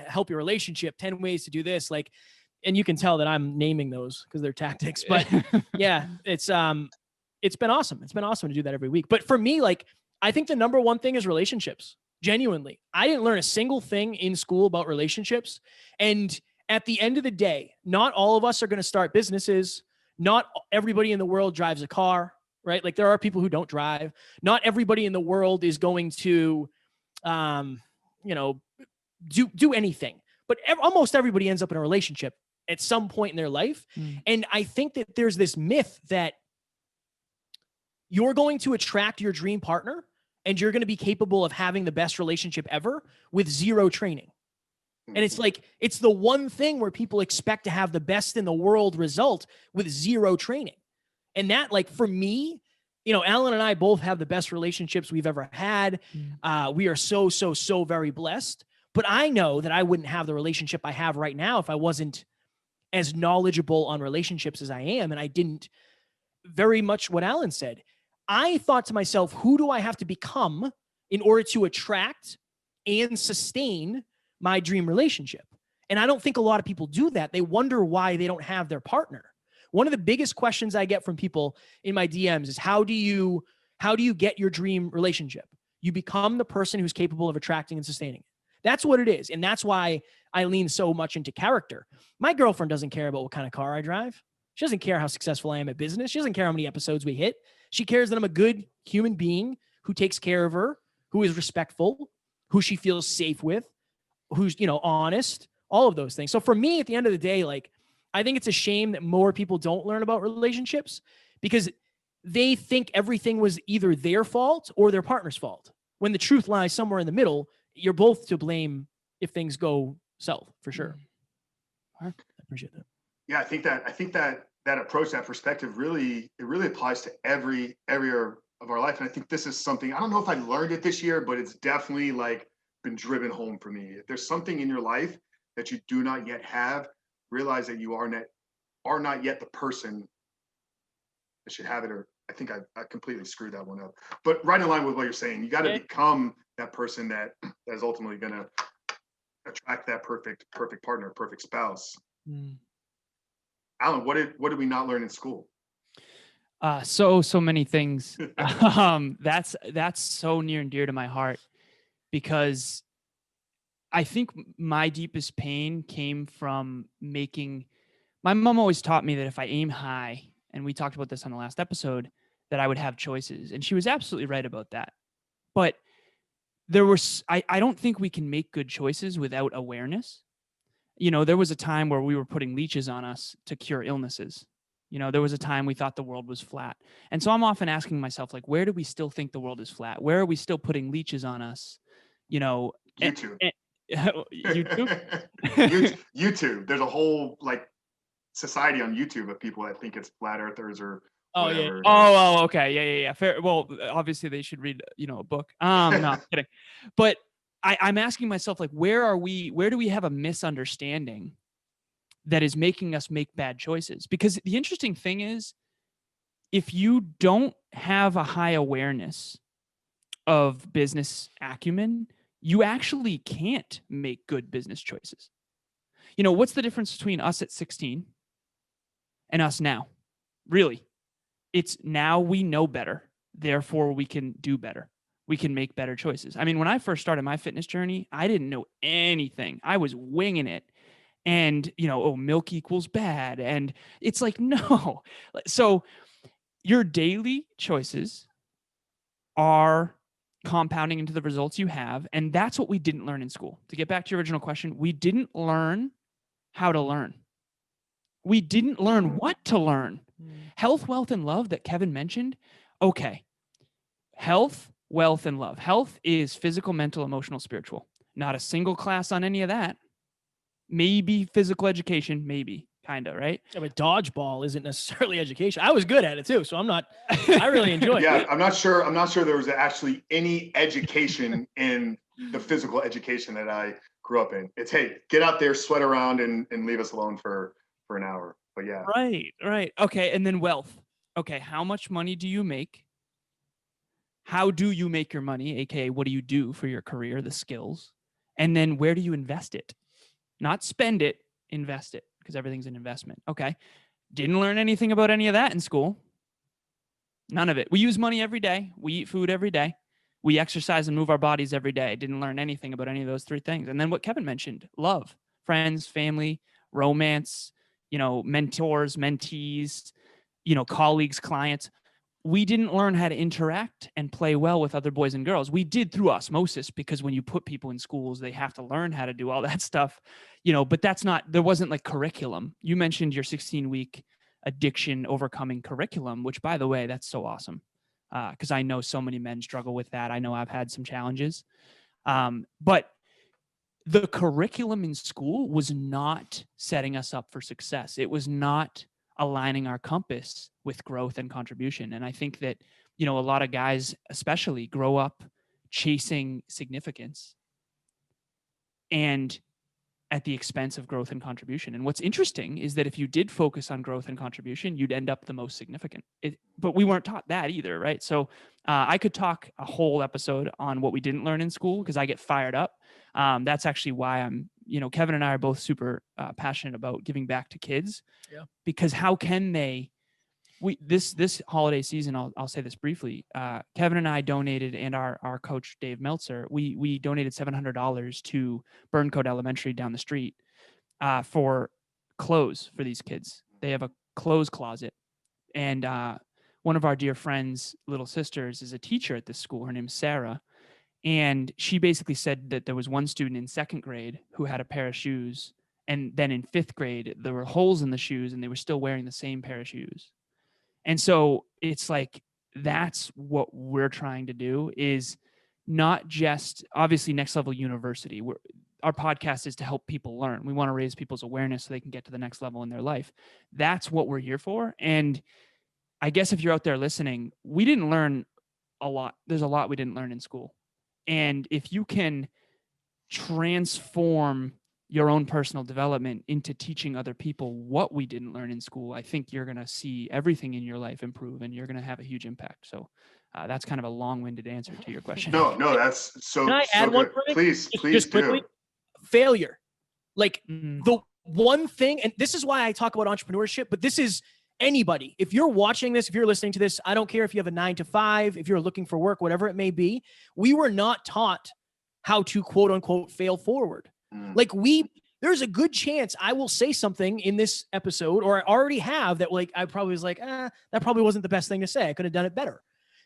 help your relationship. 10 ways to do this, like, and you can tell that I'm naming those because they're tactics. But yeah, it's been awesome. It's been awesome to do that every week. But for me, like, I think the number one thing is relationships. Genuinely, I didn't learn a single thing in school about relationships. And at the end of the day, not all of us are going to start businesses. Not everybody in the world drives a car. Right? Like, there are people who don't drive. Not everybody in the world is going to, do anything. But almost everybody ends up in a relationship at some point in their life. And I think that there's this myth that you're going to attract your dream partner and you're going to be capable of having the best relationship ever with zero training. And it's like, it's the one thing where people expect to have the best in the world result with zero training. And that, like, for me, you know, Alan and I both have the best relationships we've ever had. We are so very blessed. But I know that I wouldn't have the relationship I have right now if I wasn't as knowledgeable on relationships as I am. And I didn't, very much what Alan said. I thought to myself, who do I have to become in order to attract and sustain my dream relationship? And I don't think a lot of people do that. They wonder why they don't have their partner. One of the biggest questions I get from people in my DMs is, how do you get your dream relationship? You become the person who's capable of attracting and sustaining it. That's what it is. And that's why I lean so much into character. My girlfriend doesn't care about what kind of car I drive. She doesn't care how successful I am at business. She doesn't care how many episodes we hit. She cares that I'm a good human being who takes care of her, who is respectful, who she feels safe with, who's, you know, honest, all of those things. So for me, at the end of the day, like, I think it's a shame that more people don't learn about relationships because they think everything was either their fault or their partner's fault, when the truth lies somewhere in the middle. You're both to blame if things go south, for sure. I appreciate that. Yeah, I think that approach, that perspective, really applies to every area of our life. And I think this is something, I don't know if I learned it this year, but it's definitely like been driven home for me. If there's something in your life that you do not yet have, realize that you are not yet the person that should have it. Or I think I completely screwed that one up. But right in line with what you're saying, you got to become that person that is ultimately going to attract that perfect partner, perfect spouse. Alan, what did we not learn in school? So many things. That's so near and dear to my heart, because I think my deepest pain came from my mom always taught me that if I aim high, and we talked about this on the last episode, that I would have choices. And she was absolutely right about that. But I don't think we can make good choices without awareness. You know, there was a time where we were putting leeches on us to cure illnesses. You know, there was a time we thought the world was flat. And so I'm often asking myself, like, where do we still think the world is flat? Where are we still putting leeches on us? You know, YouTube. YouTube? YouTube. There's a whole like society on YouTube of people that think it's flat earthers or whatever. Yeah. Oh, okay. Yeah. Fair. Well, obviously they should read, you know, a book. No, I'm kidding. But I'm asking myself, like, where do we have a misunderstanding that is making us make bad choices? Because the interesting thing is, if you don't have a high awareness of business acumen, you actually can't make good business choices. You know, what's the difference between us at 16 and us now? Really, it's now we know better, therefore we can do better. We can make better choices. I mean, when I first started my fitness journey, I didn't know anything. I was winging it. And, you know, milk equals bad. And it's like, no. So your daily choices are compounding into the results you have. And that's what we didn't learn in school. To get back to your original question, we didn't learn how to learn. We didn't learn what to learn. Health, wealth, and love that Kevin mentioned. Okay. Health, wealth, and love. Health is physical, mental, emotional, spiritual. Not a single class on any of that. Maybe physical education, maybe, kind of, right? Yeah, but dodgeball isn't necessarily education. I was good at it too, so I really enjoyed it. Yeah, I'm not sure there was actually any education in the physical education that I grew up in. It's, hey, get out there, sweat around, and leave us alone for an hour. But yeah. Right. Okay, and then wealth. Okay, how much money do you make? How do you make your money? AKA, what do you do for your career, the skills? And then where do you invest it? Not spend it, invest it, because everything's an investment. Okay. Didn't learn anything about any of that in school. None of it. We use money every day. We eat food every day. We exercise and move our bodies every day. Didn't learn anything about any of those three things. And then what Kevin mentioned, love, friends, family, romance, you know, mentors, mentees, you know, colleagues, clients. we didn't learn how to interact and play well with other boys and girls. We did through osmosis, because when you put people in schools, they have to learn how to do all that stuff, but there wasn't like curriculum. You mentioned your 16-week addiction overcoming curriculum, which, by the way, that's so awesome. Because I know so many men struggle with that. I know I've had some challenges. But the curriculum in school was not setting us up for success. It was not aligning our compass with growth and contribution. And I think that, a lot of guys especially grow up chasing significance and at the expense of growth and contribution. And what's interesting is that if you did focus on growth and contribution, you'd end up the most significant. But we weren't taught that either, right? So I could talk a whole episode on what we didn't learn in school, because I get fired up. That's actually why Kevin and I are both super passionate about giving back to kids. Yeah. Because how can they? This holiday season, I'll say this briefly. Kevin and I donated, and our coach Dave Meltzer, we donated $700 to Burncoat Elementary down the street for clothes for these kids. They have a clothes closet, and one of our dear friends' little sisters is a teacher at this school. Her name's Sarah, and she basically said that there was one student in 2nd grade who had a pair of shoes, and then in 5th grade there were holes in the shoes, and they were still wearing the same pair of shoes. And so it's like, that's what we're trying to do, is not just obviously Next Level University. Our podcast is to help people learn. We want to raise people's awareness so they can get to the next level in their life. That's what we're here for. And I guess if you're out there listening, we didn't learn a lot. There's a lot we didn't learn in school. And if you can transform your own personal development into teaching other people what we didn't learn in school, I think you're going to see everything in your life improve, and you're going to have a huge impact. So that's kind of a long-winded answer to your question. No, that's so. Can I add one? Please just quickly. Failure, like Mm. the one thing, and this is why I talk about entrepreneurship. But this is anybody. If you're watching this, if you're listening to this, I don't care if you have a 9 to 5, if you're looking for work, whatever it may be. We were not taught how to quote unquote fail forward. Like there's a good chance I will say something in this episode, or I already have, that like I probably was like, that probably wasn't the best thing to say. I could have done it better.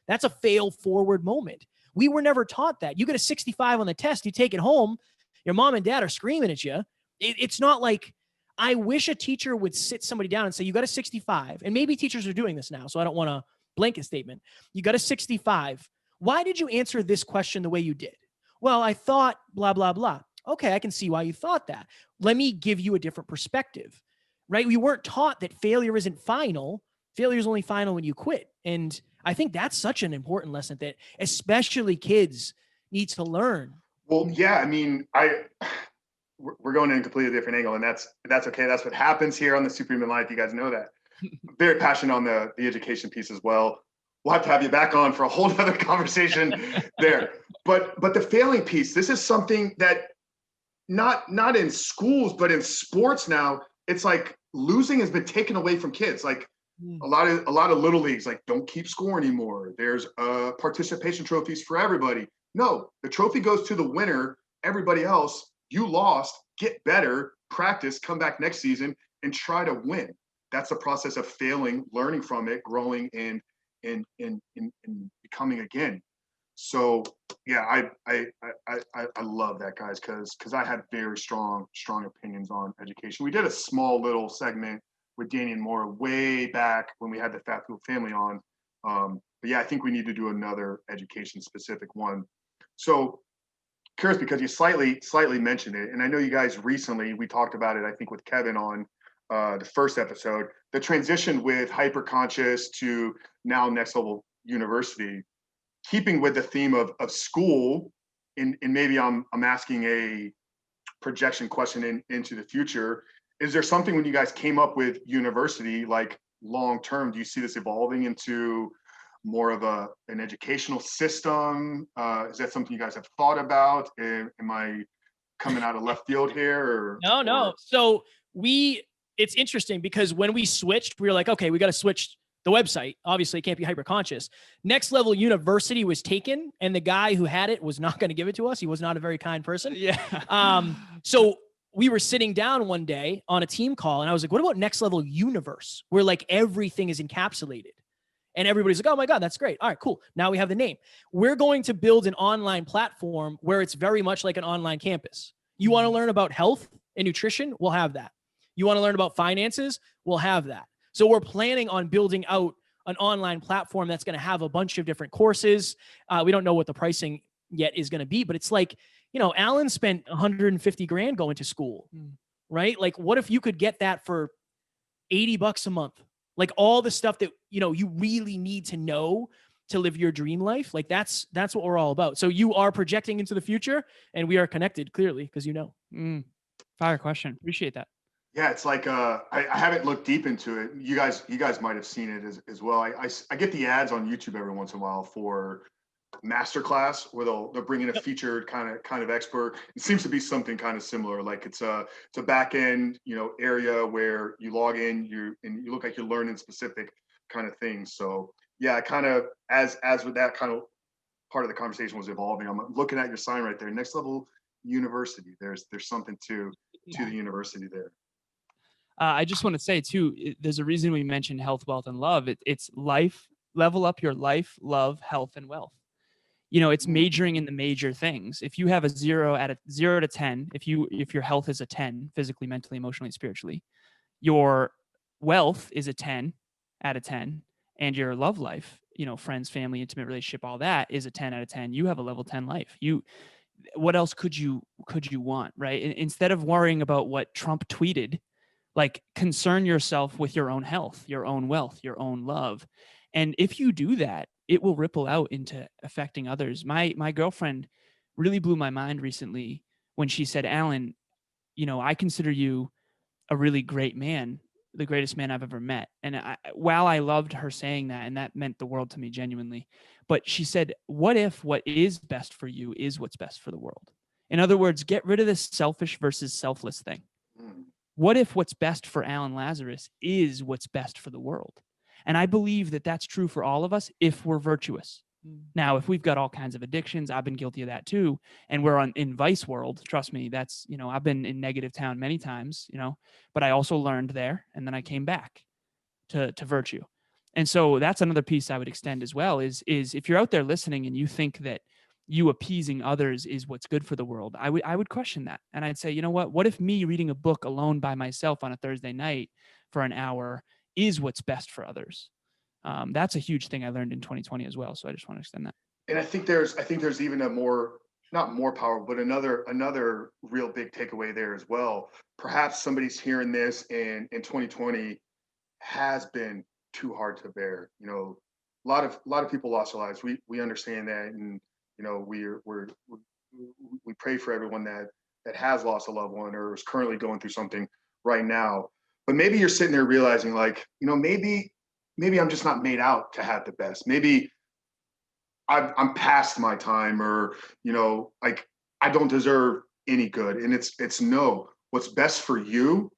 That's a fail forward moment. We were never taught that. You get a 65 on the test, you take it home, your mom and dad are screaming at you. It's not like, I wish a teacher would sit somebody down and say, you got a 65. And maybe teachers are doing this now, so I don't want a blanket statement. You got a 65. Why did you answer this question the way you did? Well, I thought blah, blah, blah. Okay, I can see why you thought that. Let me give you a different perspective, right? We weren't taught that failure isn't final. Failure is only final when you quit. And I think that's such an important lesson that especially kids need to learn. Well, yeah, I mean, we're going in a completely different angle, and that's okay. That's what happens here on the Superhuman Life. You guys know that. Very passionate on the education piece as well. We'll have to have you back on for a whole other conversation there. But the failing piece, this is something that not in schools, but in sports now, it's like losing has been taken away from kids. Like a lot of little leagues, like, don't keep score anymore. There's participation trophies for everybody. No, the trophy goes to the winner. Everybody else, you lost, get better, practice, come back next season and try to win. That's the process of failing, learning from it, growing, and becoming again. So yeah, I love that, guys, because I have very strong opinions on education. We did a small little segment with Danny and Maura way back when we had the Fat Food Family on. But yeah, I think we need to do another education specific one. So curious, because you slightly mentioned it, and I know you guys recently, we talked about it, I think with Kevin on the first episode, the transition with hyperconscious to now Next Level University, keeping with the theme of school, and maybe I'm asking a projection question into the future. Is there something when you guys came up with university, like long term, do you see this evolving into more of an educational system? Is that something you guys have thought about? Am I coming out of left field here? No. So it's interesting because when we switched, we were like, okay, we got to switch the website. Obviously, it can't be hyper conscious. Next Level University was taken, and the guy who had it was not going to give it to us. He was not a very kind person. Yeah. So we were sitting down one day on a team call, and I was like, what about Next Level Universe, where like everything is encapsulated? And everybody's like, oh my God, that's great. All right, cool. Now we have the name. We're going to build an online platform where it's very much like an online campus. You want to learn about health and nutrition? We'll have that. You want to learn about finances? We'll have that. So we're planning on building out an online platform that's going to have a bunch of different courses. We don't know what the pricing yet is going to be, but it's like, Alan spent 150 grand going to school, right? Like, what if you could get that for $80 a month? Like all the stuff that, you really need to know to live your dream life. Like that's what we're all about. So you are projecting into the future, and we are connected clearly because Fire question. Appreciate that. Yeah, it's like I haven't looked deep into it. You guys might have seen it as well. I get the ads on YouTube every once in a while for masterclass where they'll bring in a featured kind of expert. It seems to be something kind of similar. Like it's a back end area where you log in, you look like you're learning specific kind of things. So yeah, kind of as with that kind of part of the conversation was evolving. I'm looking at your sign right there, Next Level University. There's something to the university there. I just want to say too, there's a reason we mentioned health, wealth, and love. It's life, level up your life, love, health, and wealth. It's majoring in the major things. If you have a 0 to 10, if your health is a 10, physically, mentally, emotionally, spiritually, your wealth is a 10 out of 10, and your love life, friends, family, intimate relationship, all that is a 10 out of 10. You have a level 10 life. What else could you want, right? Instead of worrying about what Trump tweeted, like concern yourself with your own health, your own wealth, your own love. And if you do that, it will ripple out into affecting others. My girlfriend really blew my mind recently when she said, Alan, I consider you a really great man, the greatest man I've ever met. And while I loved her saying that, and that meant the world to me genuinely, but she said, what if what is best for you is what's best for the world? In other words, get rid of this selfish versus selfless thing. What if what's best for Alan Lazarus is what's best for the world? And I believe that that's true for all of us if we're virtuous. Now, if we've got all kinds of addictions, I've been guilty of that too. And we're in vice world. Trust me, that's, I've been in negative town many times, but I also learned there. And then I came back to virtue. And so that's another piece I would extend as well is if you're out there listening and you think that you appeasing others is what's good for the world, I would question that. And I'd say, what if me reading a book alone by myself on a Thursday night for an hour is what's best for others? That's a huge thing I learned in 2020 as well. So I just want to extend that. And I think there's even not more powerful, but another real big takeaway there as well. Perhaps somebody's hearing this and in 2020 has been too hard to bear. A lot of people lost their lives. We understand that, and we pray for everyone that has lost a loved one or is currently going through something right now. But maybe you're sitting there realizing, like, maybe I'm just not made out to have the best. Maybe I'm past my time, or like I don't deserve any good. And it's no. What's best for you,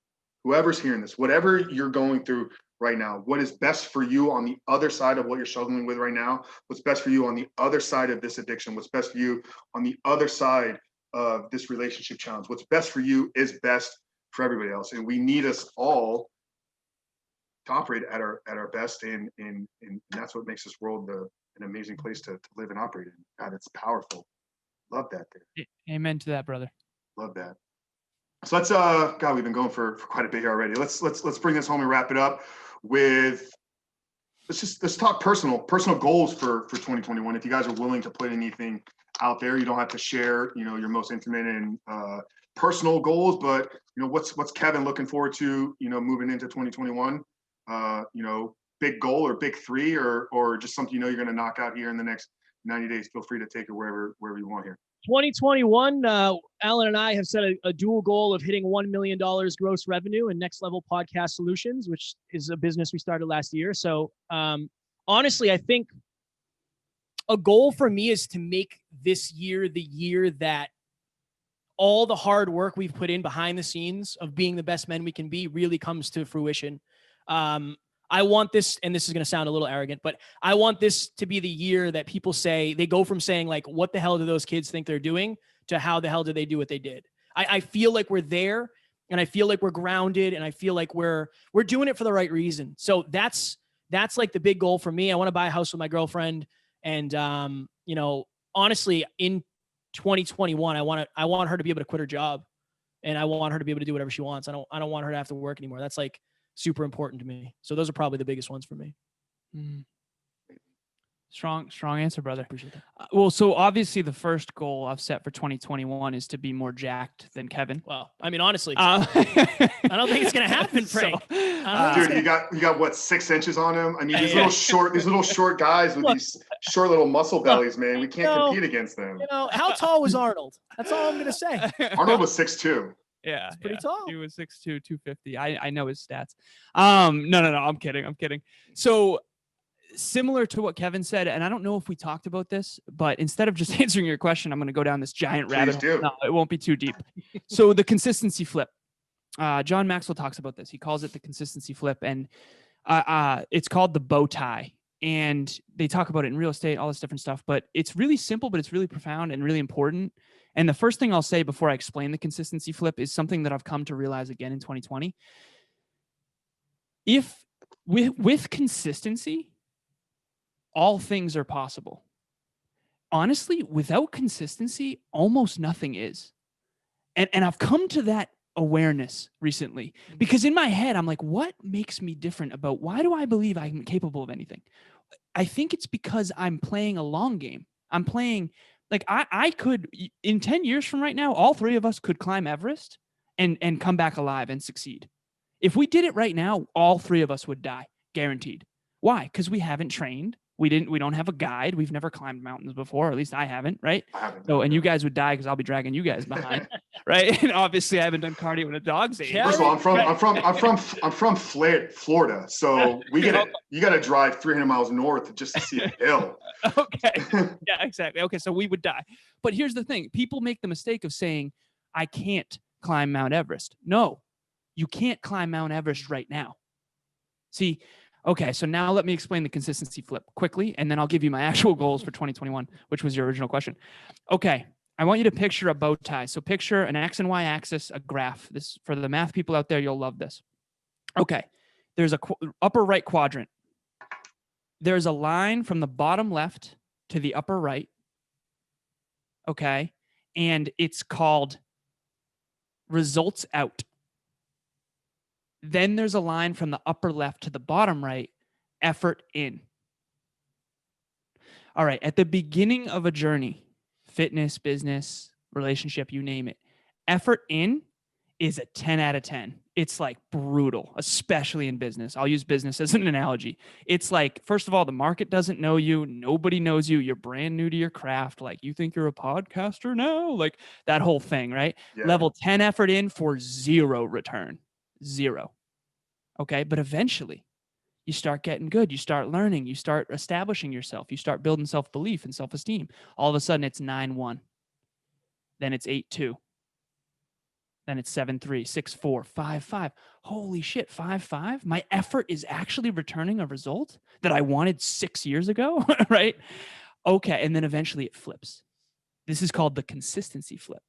whoever's hearing this, whatever you're going through right now, what is best for you on the other side of what you're struggling with right now, what's best for you on the other side of this addiction, what's best for you on the other side of this relationship challenge, what's best for you is best for everybody else. And we need us all to operate at our best, and that's what makes this world an amazing place to live and operate in. God, it's powerful. Love that there. Amen to that, brother. Love that. So let's God, we've been going for quite a bit here already. Let's bring this home and wrap it up with let's talk personal goals for 2021. If you guys are willing to put anything out there, you don't have to share, your most intimate and personal goals, but what's Kevin looking forward to, moving into 2021? Big goal or big three, or just something you're going to knock out here in the next 90 days. Feel free to take it wherever you want here. 2021, Alan and I have set a dual goal of hitting $1 million gross revenue in Next Level Podcast Solutions, which is a business we started last year. So honestly, I think a goal for me is to make this year the year that all the hard work we've put in behind the scenes of being the best men we can be really comes to fruition. I want this, and this is going to sound a little arrogant, but I want this to be the year that people say, they go from saying like, what the hell do those kids think they're doing, to how the hell did they do what they did? I feel like we're there, and I feel like we're grounded, and I feel like we're doing it for the right reason. So that's That's like the big goal for me. I want to buy a house with my girlfriend. And, you know, honestly, in 2021, I want her to be able to quit her job, and I want her to be able to do whatever she wants. I don't want her to have to work anymore. That's like super important to me. So those are probably the biggest ones for me. Mm. Strong answer, brother. Appreciate that. Well, so obviously the first goal I've set for 2021 is to be more jacked than Kevin. Well, I mean, honestly, I don't think it's going to happen, Frank. Dude, you got what, 6 inches on him? I mean, these little short guys with these short little muscle bellies, man. We can't compete against them. You know, how tall was Arnold? That's all I'm going to say. Arnold was 6'2". Yeah, it's pretty tall. He was 6'2", 250. I know his stats. No, I'm kidding. So similar to what Kevin said, and I don't know if we talked about this, but instead of just answering your question, I'm going to go down this giant rabbit hole. No, it won't be too deep. So the consistency flip. John Maxwell talks about this. He calls it the consistency flip, and it's called the bow tie. And they talk about it in real estate, all this different stuff, but it's really simple, but it's really profound and really important. And the first thing I'll say before I explain the consistency flip is something that I've come to realize again in 2020. If with consistency, all things are possible. Honestly, without consistency, almost nothing is. And I've come to that awareness recently, because in my head, I'm like, what makes me different about why do I believe I'm capable of anything? I think it's because I'm playing a long game. I'm playing like I could, in 10 years from right now, all three of us could climb Everest and come back alive and succeed. If we did it right now, all three of us would die, guaranteed. Why? Because we haven't trained. We don't have a guide. We've never climbed mountains before, or at least I haven't, right? I haven't. So, and you guys would die because I'll be dragging you guys behind, right? And obviously I haven't done cardio in a dog's age. First of all, I'm from Florida, so you gotta drive 300 miles north just to see a hill. Okay. Yeah, exactly. Okay, so we would die. But here's the thing. People make the mistake of saying, I can't climb Mount Everest. No, you can't climb Mount Everest right now. See, okay, so now let me explain the consistency flip quickly, and then I'll give you my actual goals for 2021, which was your original question. Okay, I want you to picture a bow tie. So picture an X and Y axis, a graph. This, for the math people out there, you'll love this. Okay, there's a upper right quadrant. There's a line from the bottom left to the upper right. Okay, and it's called results out. Then there's a line from the upper left to the bottom right, effort in. All right, at the beginning of a journey, fitness, business, relationship, you name it, effort in is a 10 out of 10. It's like brutal, especially in business. I'll use business as an analogy. It's like, first of all, the market doesn't know you. Nobody knows you. You're brand new to your craft. Like, you think you're a podcaster now? Like that whole thing, right? Yeah. Level 10 effort in for zero return. Zero. Okay. But eventually you start getting good. You start learning. You start establishing yourself. You start building self-belief and self-esteem. All of a sudden it's 9-1. Then it's 8-2. Then it's 7-3, 6-4, 5-5. Holy shit, 5-5? My effort is actually returning a result that I wanted 6 years ago, right? Okay. And then eventually it flips. This is called the consistency flip.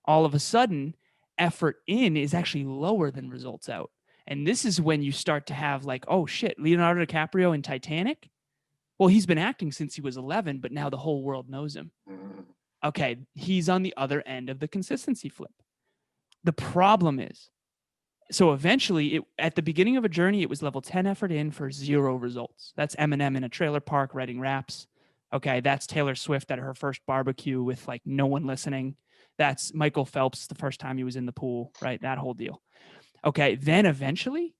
All of a sudden, effort in is actually lower than results out. And this is when you start to have like, oh shit, Leonardo DiCaprio in Titanic. Well, he's been acting since he was 11, but now the whole world knows him. Okay, he's on the other end of the consistency flip. The problem is, so eventually, at the beginning of a journey, it was level 10 effort in for zero results. That's Eminem in a trailer park writing raps. Okay, that's Taylor Swift at her first barbecue with like no one listening. That's Michael Phelps the first time he was in the pool, right? That whole deal. Okay, then eventually,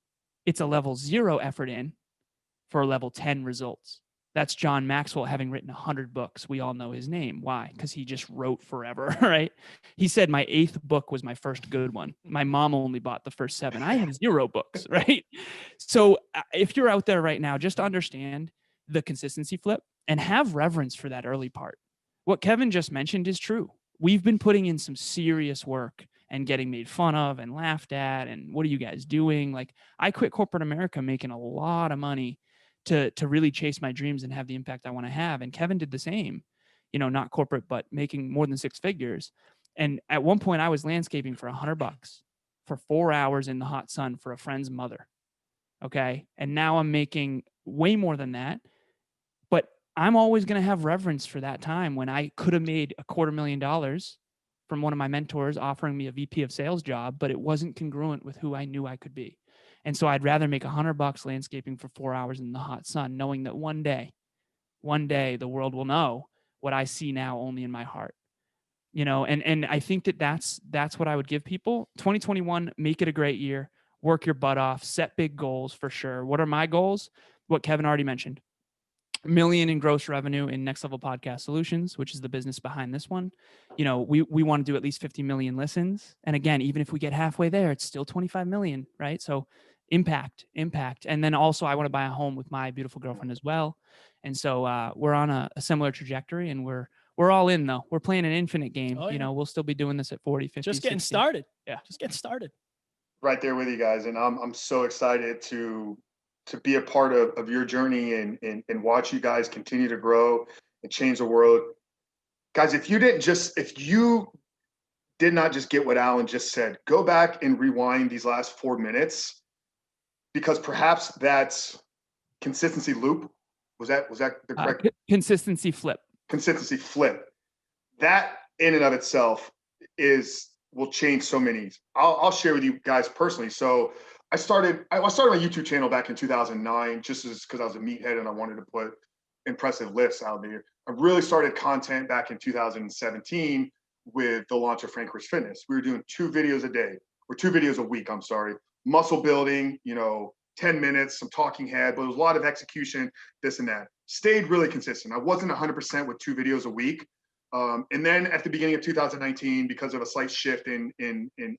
it's a level 0 effort in for level 10 results. That's John Maxwell, having written 100 books. We all know his name. Why? Because he just wrote forever, right? He said, my 8th book was my first good one. My mom only bought the first 7. I have 0 books, right? So if you're out there right now, just understand the consistency flip and have reverence for that early part. What Kevin just mentioned is true. We've been putting in some serious work and getting made fun of and laughed at. And what are you guys doing? Like, I quit corporate America making a lot of money to really chase my dreams and have the impact I want to have. And Kevin did the same, you know, not corporate, but making more than 6 figures. And at one point I was landscaping for $100 for 4 hours in the hot sun for a friend's mother. Okay. And now I'm making way more than that. But I'm always going to have reverence for that time when I could have made $250,000 from one of my mentors offering me a VP of sales job, but it wasn't congruent with who I knew I could be. And so I'd rather make $100 landscaping for 4 hours in the hot sun, knowing that one day the world will know what I see now only in my heart. And I think that's what I would give people. 2021, make it a great year, work your butt off, set big goals for sure. What are my goals? What Kevin already mentioned. $1 million in gross revenue in Next Level Podcast Solutions, which is the business behind this one. We want to do at least 50 million listens. And again, even if we get halfway there, it's still 25 million, right? So impact. And then also I want to buy a home with my beautiful girlfriend as well. And so we're on a similar trajectory, and we're all in though. We're playing an infinite game. Oh, yeah. We'll still be doing this at 40, 50, Just getting 60. started. Yeah. Just getting started. Right there with you guys. And I'm so excited to be a part of your journey and watch you guys continue to grow and change the world. Guys, if you did not just get what Alan just said, go back and rewind these last 4 minutes, because perhaps that's consistency loop. Was that the correct? Consistency flip. Consistency flip. That in and of itself will change so many. I'll share with you guys personally. So I started my YouTube channel back in 2009, just because I was a meathead and I wanted to put impressive lifts out there. I really started content back in 2017 with the launch of Frank Chris Fitness. We were doing 2 videos a day, or 2 videos a week. I'm sorry. Muscle building, 10 minutes, some talking head, but it was a lot of execution, this and that. Stayed really consistent. I wasn't 100% with 2 videos a week. And then at the beginning of 2019, because of a slight shift in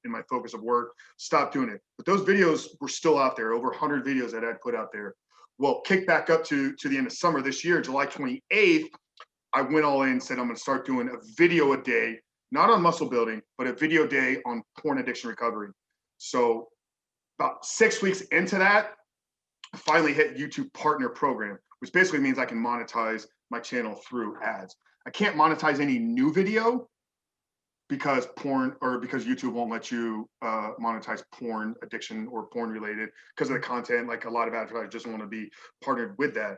my focus of work, stopped doing it. But those videos were still out there, over 100 videos that I'd put out there. Well, kicked back up to the end of summer this year, July 28th, I went all in and said, I'm going to start doing a video a day, not on muscle building, but a video day on porn addiction recovery. So about 6 weeks into that, I finally hit YouTube Partner Program, which basically means I can monetize my channel through ads. I can't monetize any new video because YouTube won't let you monetize porn addiction or porn related because of the content. Like, a lot of advertisers just want to be partnered with that.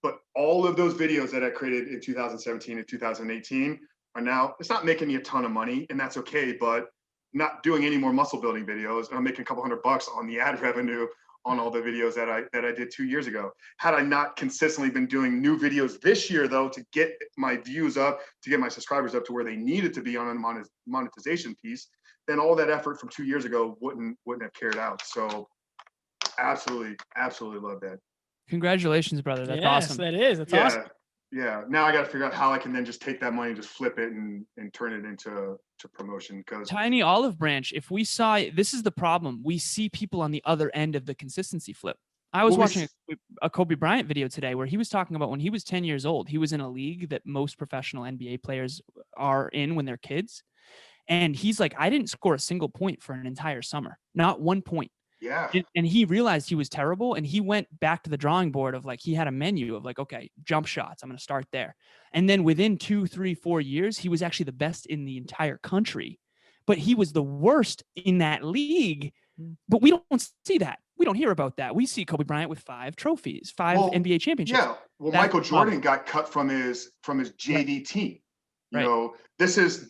But all of those videos that I created in 2017 and 2018 are now, it's not making me a ton of money, and that's okay, but not doing any more muscle building videos. I'm making a couple $100 on the ad revenue on all the videos that I did 2 years ago. Had I not consistently been doing new videos this year, though, to get my views up, to get my subscribers up to where they needed to be on a monetization piece, then all that effort from 2 years ago wouldn't have carried out. So absolutely love that. Congratulations, brother. That's awesome. That is. That's awesome. Yeah. Now I got to figure out how I can then just take that money and just flip it and turn it into promotion. Because tiny olive branch. If we saw, this is the problem. We see people on the other end of the consistency flip. I was watching a Kobe Bryant video today where he was talking about when he was 10 years old, he was in a league that most professional NBA players are in when they're kids. And he's like, I didn't score a single point for an entire summer, not 1 point. Yeah. And he realized he was terrible, and he went back to the drawing board of, like, he had a menu of, like, okay, jump shots, I'm going to start there. And then within 2, 3, 4 years, he was actually the best in the entire country, but he was the worst in that league. But we don't see that. We don't hear about that. We see Kobe Bryant with 5 trophies, 5 NBA championships. Yeah. Well, Michael Jordan got cut from his JV team. You know, this is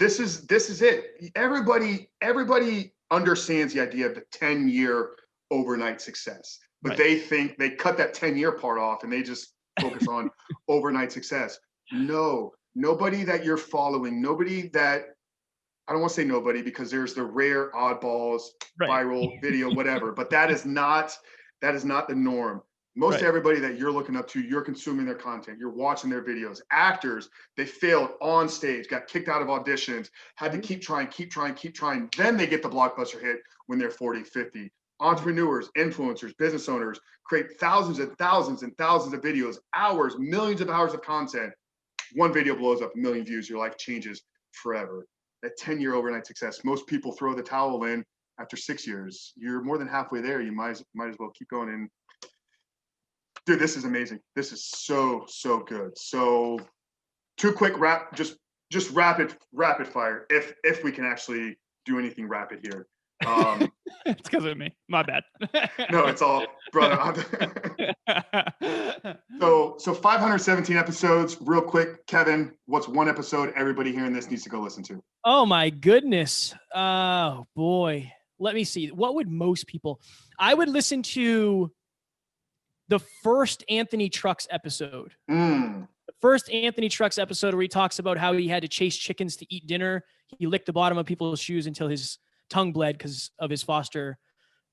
it. Everybody understands the idea of the 10-year overnight success, but they think they cut that 10-year part off and they just focus on overnight success. No, nobody that you're following, I don't want to say nobody, because there's the rare oddballs, viral video, whatever, but that is not the norm. Most everybody that you're looking up to, you're consuming their content, you're watching their videos. Actors, they failed on stage, got kicked out of auditions, had to keep trying. Then they get the blockbuster hit when they're 40, 50. Entrepreneurs, influencers, business owners create thousands and thousands and thousands of videos, hours, millions of hours of content. One video blows up, 1 million views, your life changes forever. That 10-year overnight success, most people throw the towel in after 6 years. You're more than halfway there. You might as well keep going. And dude, this is amazing. This is so good. So 2 quick just rapid fire, if we can actually do anything rapid here. It's because of me. My bad. No, it's all brother. So 517 episodes. Real quick, Kevin, what's one episode everybody hearing this needs to go listen to? Oh my goodness. Oh boy. Let me see. What would most people? I would listen to the first Anthony Trucks episode. The first Anthony Trucks episode where he talks about how he had to chase chickens to eat dinner. He licked the bottom of people's shoes until his tongue bled because of his foster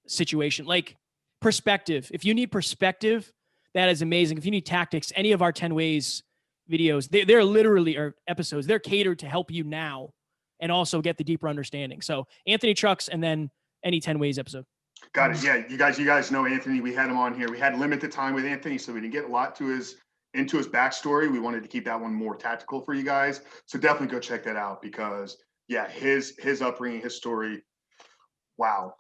situation. Like, perspective. If you need perspective, that is amazing. If you need tactics, any of our 10 ways videos, they're literally, or episodes, they're catered to help you now and also get the deeper understanding. So Anthony Trucks, and then any 10 ways episode. Got it. Yeah, you guys know Anthony. We had him on here. We had limited time with Anthony, so we didn't get a lot into his backstory. We wanted to keep that one more tactical for you guys. So definitely go check that out, because yeah, his upbringing, his story. Wow.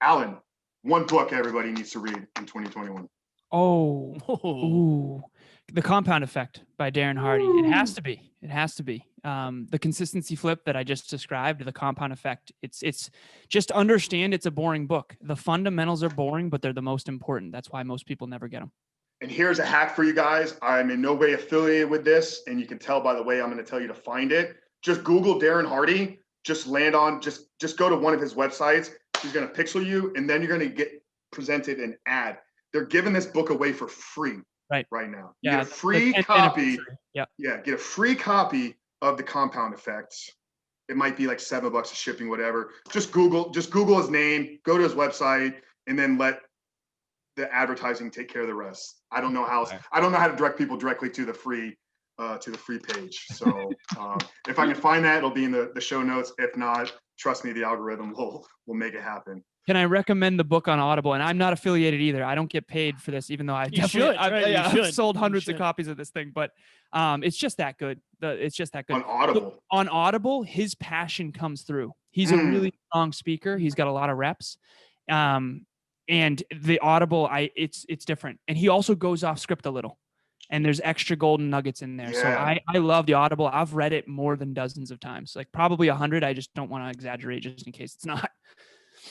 Alan, one book everybody needs to read in 2021. Ooh. The Compound Effect by Darren Hardy. It has to be. It has to be. The consistency flip that I just described, the Compound Effect. It's just understand it's a boring book. The fundamentals are boring, but they're the most important. That's why most people never get them. And here's a hack for you guys. I'm in no way affiliated with this, and you can tell by the way I'm going to tell you to find it. Just Google Darren Hardy. Just land on, just go to one of his websites. He's going to pixel you, and then you're going to get presented an ad. They're giving this book away for free right now. You get a free copy. Yeah, get a free copy of the Compound Effect. It might be like $7 of shipping, whatever. Just Google his name, go to his website, and then let the advertising take care of the rest. I don't know how to direct people directly to the free page. So if I can find that, it'll be in the show notes. If not, trust me, the algorithm will make it happen. Can I recommend the book on Audible? And I'm not affiliated either. I don't get paid for this, even though I've sold hundreds of copies of this thing. But it's just that good. It's just that good. On Audible. On Audible, his passion comes through. He's a really strong speaker. He's got a lot of reps. And the Audible, it's different. And he also goes off script a little. And there's extra golden nuggets in there. Yeah. So I love the Audible. I've read it more than dozens of times, like probably 100. I just don't want to exaggerate just in case it's not.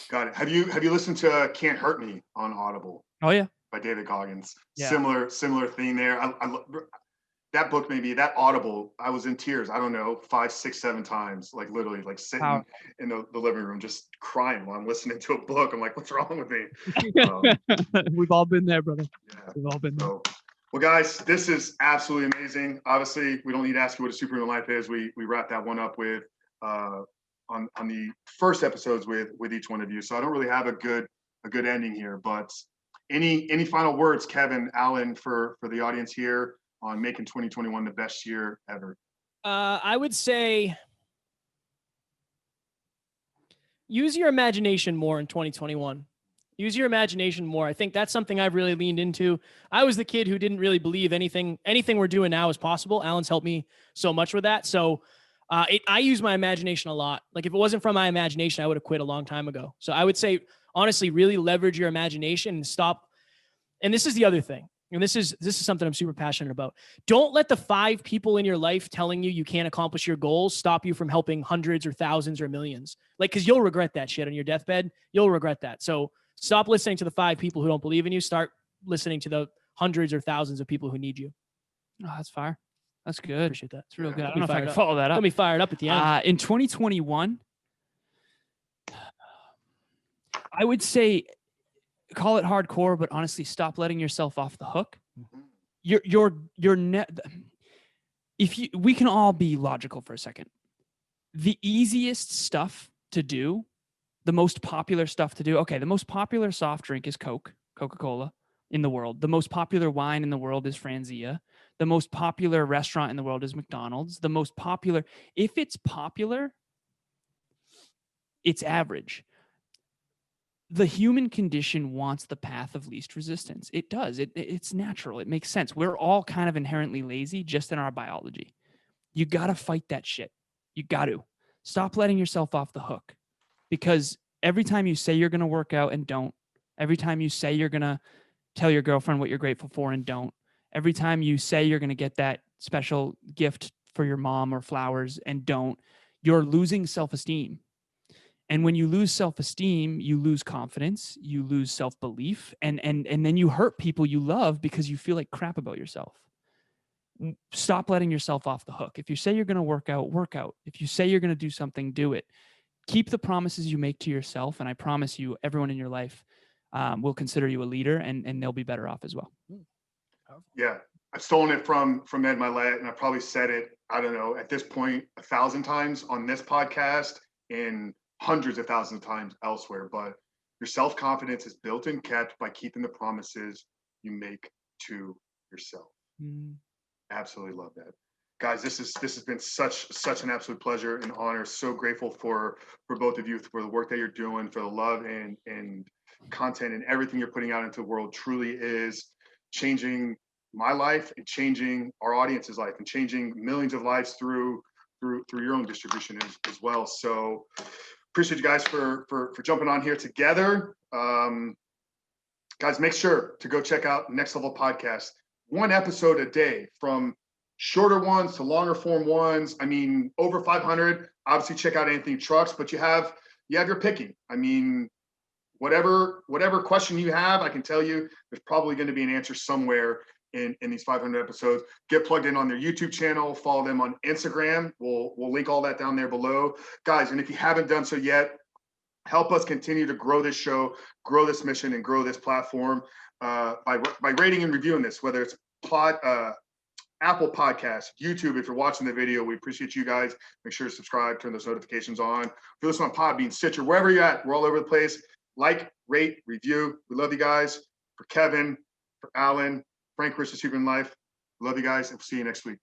Got it. Have you listened to Can't Hurt Me on Audible? Oh yeah. By David Goggins. Yeah. Similar thing there. I that book, maybe that Audible, I was in tears. I don't know, 5, 6, 7 times, like literally like sitting in the living room, just crying while I'm listening to a book. I'm like, what's wrong with me? We've all been there, brother. Yeah. We've all been there. Well, guys, this is absolutely amazing. Obviously, we don't need to ask you what a superhuman life is. We wrapped that one up with on the first episodes with each one of you. So I don't really have a good ending here. But any final words, Kevin, Alan, for the audience here on making 2021 the best year ever? I would say use your imagination more in 2021. Use your imagination more. I think that's something I've really leaned into. I was the kid who didn't really believe anything we're doing now is possible. Alan's helped me so much with that. So I use my imagination a lot. Like if it wasn't from my imagination, I would have quit a long time ago. So I would say, honestly, really leverage your imagination and stop. And this is the other thing. And this is something I'm super passionate about. Don't let the 5 people in your life telling you can't accomplish your goals stop you from helping hundreds or thousands or millions. Like, cause you'll regret that shit on your deathbed. You'll regret that. So stop listening to the 5 people who don't believe in you. Start listening to the hundreds or thousands of people who need you. Oh, that's fire. That's good. Appreciate that. It's real good. I don't know if I can follow that up. Got me fired up at the end. In 2021, I would say call it hardcore, but honestly, stop letting yourself off the hook. We can all be logical for a second. The easiest stuff to do, the most popular stuff to do. Okay, the most popular soft drink is Coca-Cola in the world. The most popular wine in the world is Franzia. The most popular restaurant in the world is McDonald's. The most popular, if it's popular, it's average. The human condition wants the path of least resistance. It does. It's natural. It makes sense. We're all kind of inherently lazy just in our biology. You got to fight that shit. You got to. Stop letting yourself off the hook. Because every time you say you're going to work out and don't, every time you say you're going to tell your girlfriend what you're grateful for and don't, every time you say you're going to get that special gift for your mom or flowers and don't, you're losing self-esteem. And when you lose self-esteem, you lose confidence, you lose self-belief, and then you hurt people you love because you feel like crap about yourself. Stop letting yourself off the hook. If you say you're going to work out. If you say you're going to do something, do it. Keep the promises you make to yourself, and I promise you, everyone in your life will consider you a leader, and they'll be better off as well. Yeah, I've stolen it from Ed Milet, and I probably said it, I don't know, at this point 1,000 times on this podcast and hundreds of thousands of times elsewhere. But your self-confidence is built and kept by keeping the promises you make to yourself. Absolutely love that. Guys, this has been such an absolute pleasure and honor. So grateful for both of you, for the work that you're doing, for the love and content and everything you're putting out into the world. Truly is changing my life and changing our audience's life and changing millions of lives through your own distribution as well. So appreciate you guys for jumping on here together. Guys, make sure to go check out Next Level Podcast. 1 episode a day, from shorter ones to longer form ones. I mean, over 500. Obviously, check out Anthony Trucks, but you have your picking. I mean, whatever question you have, I can tell you there's probably going to be an answer somewhere in these 500 episodes. Get plugged in on their YouTube channel. Follow them on Instagram. We'll link all that down there below, guys. And if you haven't done so yet, help us continue to grow this show, grow this mission, and grow this platform by rating and reviewing this, whether it's Apple Podcasts, YouTube. If you're watching the video, we appreciate you guys. Make sure to subscribe, turn those notifications on. If you're listening on Podbean, Stitcher, wherever you're at, we're all over the place. Like, rate, review. We love you guys. For Kevin, for Alan, Frank, Rich Achievement Life. Love you guys, and we'll see you next week.